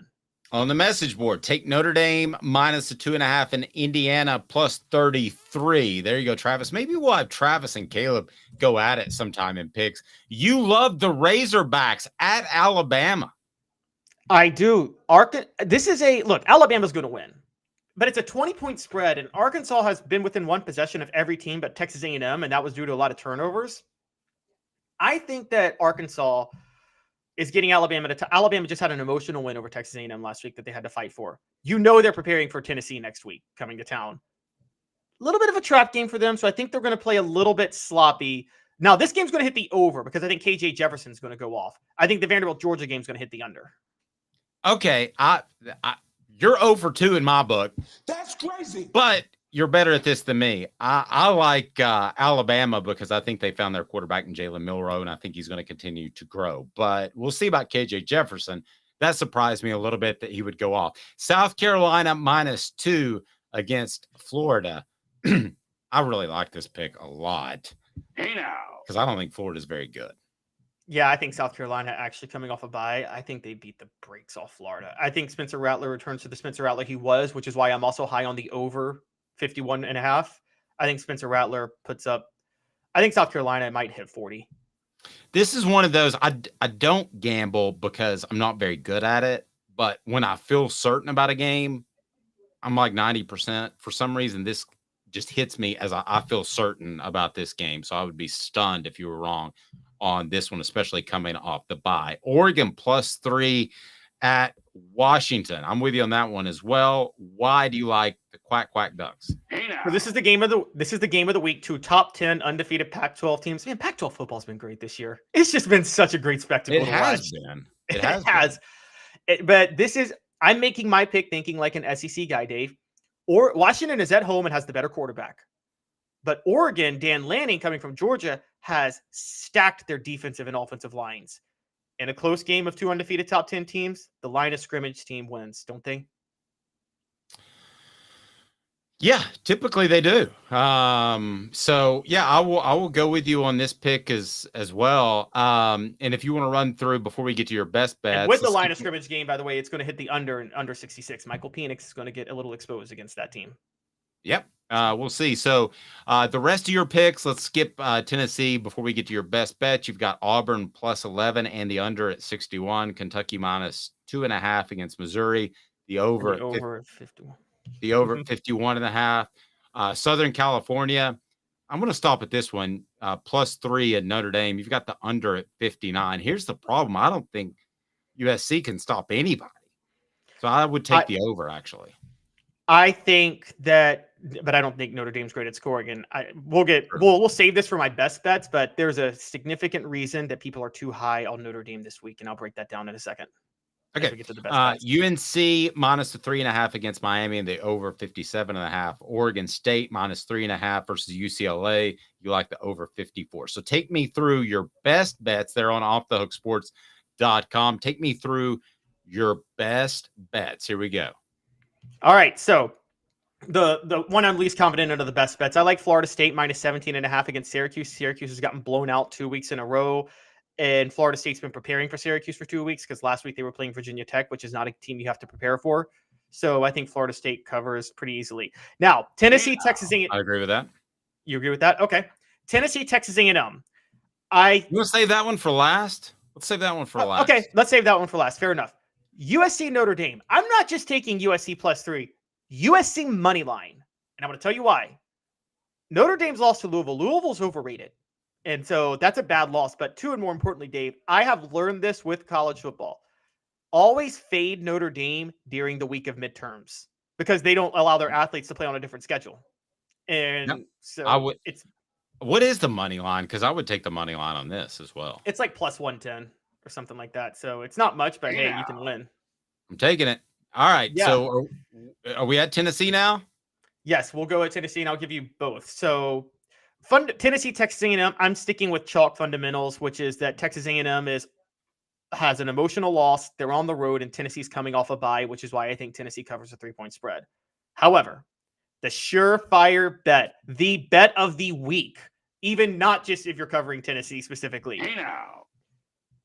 On the message board, take Notre Dame minus the 2.5 and Indiana plus 33. There you go, Travis. Maybe we'll have Travis and Caleb go at it sometime in picks. You love the Razorbacks at Alabama.
I do. Alabama's going to win, but it's a 20-point spread, and Arkansas has been within one possession of every team but Texas A&M, and that was due to a lot of turnovers. I think that Arkansas is getting Alabama Alabama just had an emotional win over Texas A&M last week that they had to fight for. They're preparing for Tennessee next week coming to town. A little bit of a trap game for them, so I think they're going to play a little bit sloppy. Now, this game's going to hit the over because I think KJ Jefferson's going to go off. I think the Vanderbilt-Georgia game's going to hit the under.
Okay, you're 0-2 in my book.
That's crazy.
But you're better at this than me. I like Alabama because I think they found their quarterback in Jalen Milroe, and I think he's going to continue to grow. But we'll see about KJ Jefferson. That surprised me a little bit that he would go off. South Carolina -2 against Florida. I really like this pick a lot.
Hey now.
Because I don't think Florida's very good.
Yeah, I think South Carolina actually coming off a bye. I think they beat the brakes off Florida. I think Spencer Rattler returns to the Spencer Rattler he was, which is why I'm also high on the over 51.5. I think Spencer Rattler I think South Carolina might hit 40.
This is one of those, I don't gamble because I'm not very good at it. But when I feel certain about a game, I'm like 90%. For some reason, this just hits me as I feel certain about this game. So I would be stunned if you were wrong on this one, especially coming off the bye. Oregon +3 at Washington. I'm with you on that one as well. Why do you like the Quack Ducks?
So this is the game of the week. 2 top 10 undefeated Pac-12 teams. Man, Pac-12 football's been great this year. It's just been such a great spectacle.
It has been.
It has. But I'm making my pick thinking like an SEC guy, Dave. Or Washington is at home and has the better quarterback. But Oregon, Dan Lanning, coming from Georgia, has stacked their defensive and offensive lines. In a close game of 2 undefeated top 10 teams, the line of scrimmage team wins, don't they?
Yeah, typically they do. So yeah, I will go with you on this pick as well. And if you want to run through before we get to your best bets,
and with the line of scrimmage game, by the way, it's going to hit the under 66. Michael Penix is going to get a little exposed against that team.
Yep. We'll see. So the rest of your picks, let's skip Tennessee before we get to your best bet. You've got Auburn +11 and the under at 61. Kentucky -2.5 against Missouri. The over
51.
The over 51.5. Southern California. I'm going to stop at this one. +3 at Notre Dame. You've got the under at 59. Here's the problem. I don't think USC can stop anybody. So I would take the over actually.
I think that, but I don't think Notre Dame's great at scoring. And we'll save this for my best bets, but there's a significant reason that people are too high on Notre Dame this week, and I'll break that down in a second.
Okay.
We get to the best bets.
UNC -3.5 against Miami and the over 57.5. Oregon State -3.5 versus UCLA. You like the over 54. So take me through your best bets there on offthehooksports.com. Take me through your best bets. Here we go.
All right, so the one I'm least confident in are the best bets. I like Florida State -17.5 against Syracuse. Syracuse has gotten blown out 2 weeks in a row, and Florida State's been preparing for Syracuse for 2 weeks because last week they were playing Virginia Tech, which is not a team you have to prepare for. So I think Florida State covers pretty easily. Now, Tennessee, Texas A&M.
I agree with that.
You agree with that? Okay. Tennessee, Texas A&M.
You want to save that one for last? Let's save that one for last.
Okay, let's save that one for last. Fair enough. USC Notre Dame. I'm not just taking USC +3. USC money line. And I'm going to tell you why. Notre Dame's lost to Louisville. Louisville's overrated. And so that's a bad loss. But two, and more importantly, Dave, I have learned this with college football. Always fade Notre Dame during the week of midterms because they don't allow their athletes to play on a different schedule. And so
what is the money line? Because I would take the money line on this as well.
It's like +110. Or something like that. So it's not much, but hey, you can win.
I'm taking it. All right.
Yeah.
So are we at Tennessee now?
Yes, we'll go at Tennessee, and I'll give you both. So Tennessee, Texas A&M. I'm sticking with chalk fundamentals, which is that Texas A&M has an emotional loss. They're on the road, and Tennessee's coming off a bye, which is why I think Tennessee covers a 3-point spread. However, the surefire bet, the bet of the week, even not just if you're covering Tennessee specifically.
Hey now.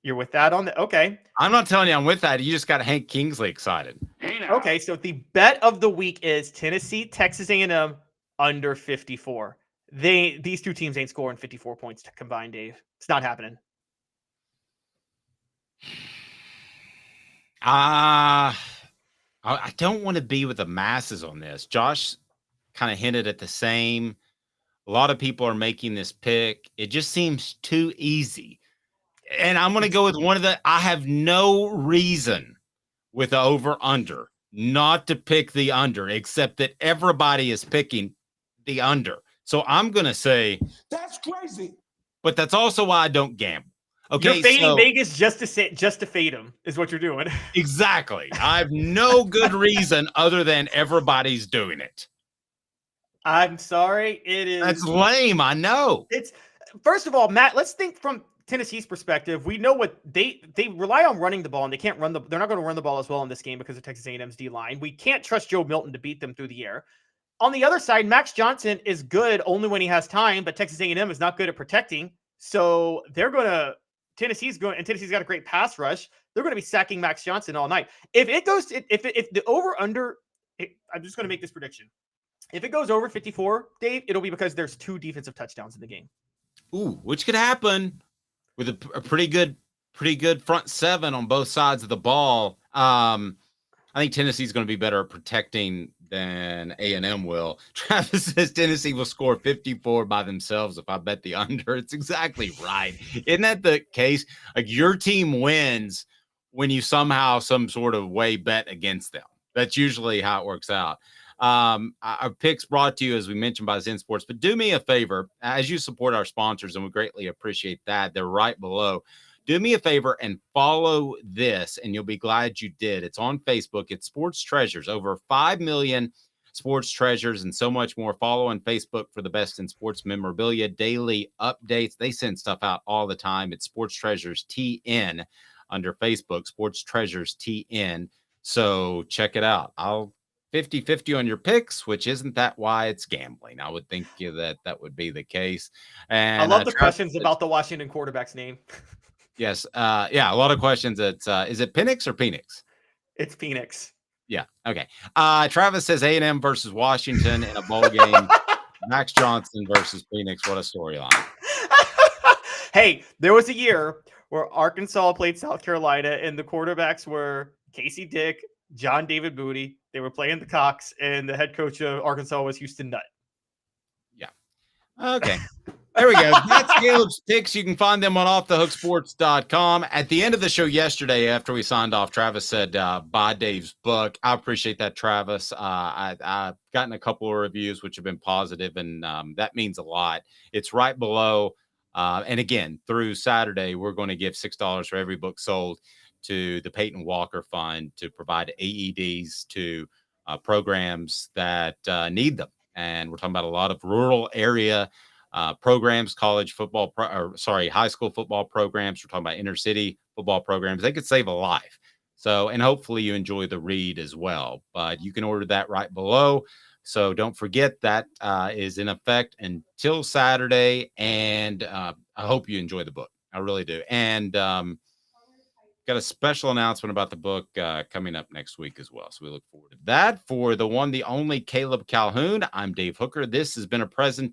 You're with that on the okay.
I'm not telling you I'm with that. You just got Hank Kingsley excited.
Hey now.
Okay, so the bet of the week is Tennessee, Texas A&M under 54. These two teams ain't scoring 54 points to combine, Dave. It's not happening.
I don't want to be with the masses on this. Josh kind of hinted at the same. A lot of people are making this pick. It just seems too easy. And I'm going to go with I have no reason with the over-under not to pick the under, except that everybody is picking the under. So I'm going to say.
That's crazy.
But that's also why I don't gamble. Okay,
you're fading Vegas just to fade them is what you're doing.
Exactly. I have no good reason other than everybody's doing it.
I'm sorry. It is.
That's lame. I know.
It's first of all, Matt. Let's think from Tennessee's perspective. We know what they rely on running the ball, and they can't run they're not going to run the ball as well in this game because of Texas A&M's D line. We can't trust Joe Milton to beat them through the air. On the other side, Max Johnson is good only when he has time, but Texas A&M is not good at protecting. So Tennessee's got a great pass rush. They're going to be sacking Max Johnson all night. If the over under, I'm just going to make this prediction. If it goes over 54, Dave, it'll be because there's 2 defensive touchdowns in the game.
Ooh, which could happen with a pretty good front seven on both sides of the ball. I think Tennessee's going to be better at protecting than A&M will. Travis says Tennessee will score 54 by themselves if I bet the under. It's exactly right. Isn't that the case? Like your team wins when you somehow some sort of way bet against them. That's usually how it works out. Our picks brought to you, as we mentioned, by Zen Sports. But do me a favor, as you support our sponsors, and we greatly appreciate that. They're right below. Do me a favor and follow this, and you'll be glad you did. It's on Facebook. It's Sports Treasures. Over 5 million sports treasures and so much more. Follow on Facebook for the best in sports memorabilia, daily updates. They send stuff out all the time. It's Sports Treasures TN under Facebook, Sports Treasures TN. So check it out. I'll 50-50 on your picks, which isn't that why it's gambling. I would think that would be the case. And
I love the questions about the Washington quarterback's name.
Yes. Yeah. A lot of questions. It's is it Penix or Penix?
It's Phoenix.
Yeah. Okay. Travis says A&M versus Washington in a bowl game. Max Johnson versus Phoenix. What a storyline.
Hey, there was a year where Arkansas played South Carolina and the quarterbacks were Casey Dick, John David Booty. They were playing the Cox, and the head coach of Arkansas was Houston Nutt.
Yeah. Okay. There we go. That's Caleb's picks. You can find them on offthehooksports.com. At the end of the show yesterday, after we signed off, Travis said, buy Dave's book. I appreciate that, Travis. I've gotten a couple of reviews, which have been positive, and that means a lot. It's right below. And again, through Saturday, we're going to give $6 for every book sold to the Peyton Walker Fund to provide AEDs to programs that need them. And we're talking about a lot of rural area programs, high school football programs. We're talking about inner city football programs. They could save a life. So, and hopefully you enjoy the read as well. But you can order that right below. So don't forget that is in effect until Saturday. And I hope you enjoy the book. I really do. And got a special announcement about the book coming up next week as well. So we look forward to that. For the one, the only Caleb Calhoun, I'm Dave Hooker. This has been a presentation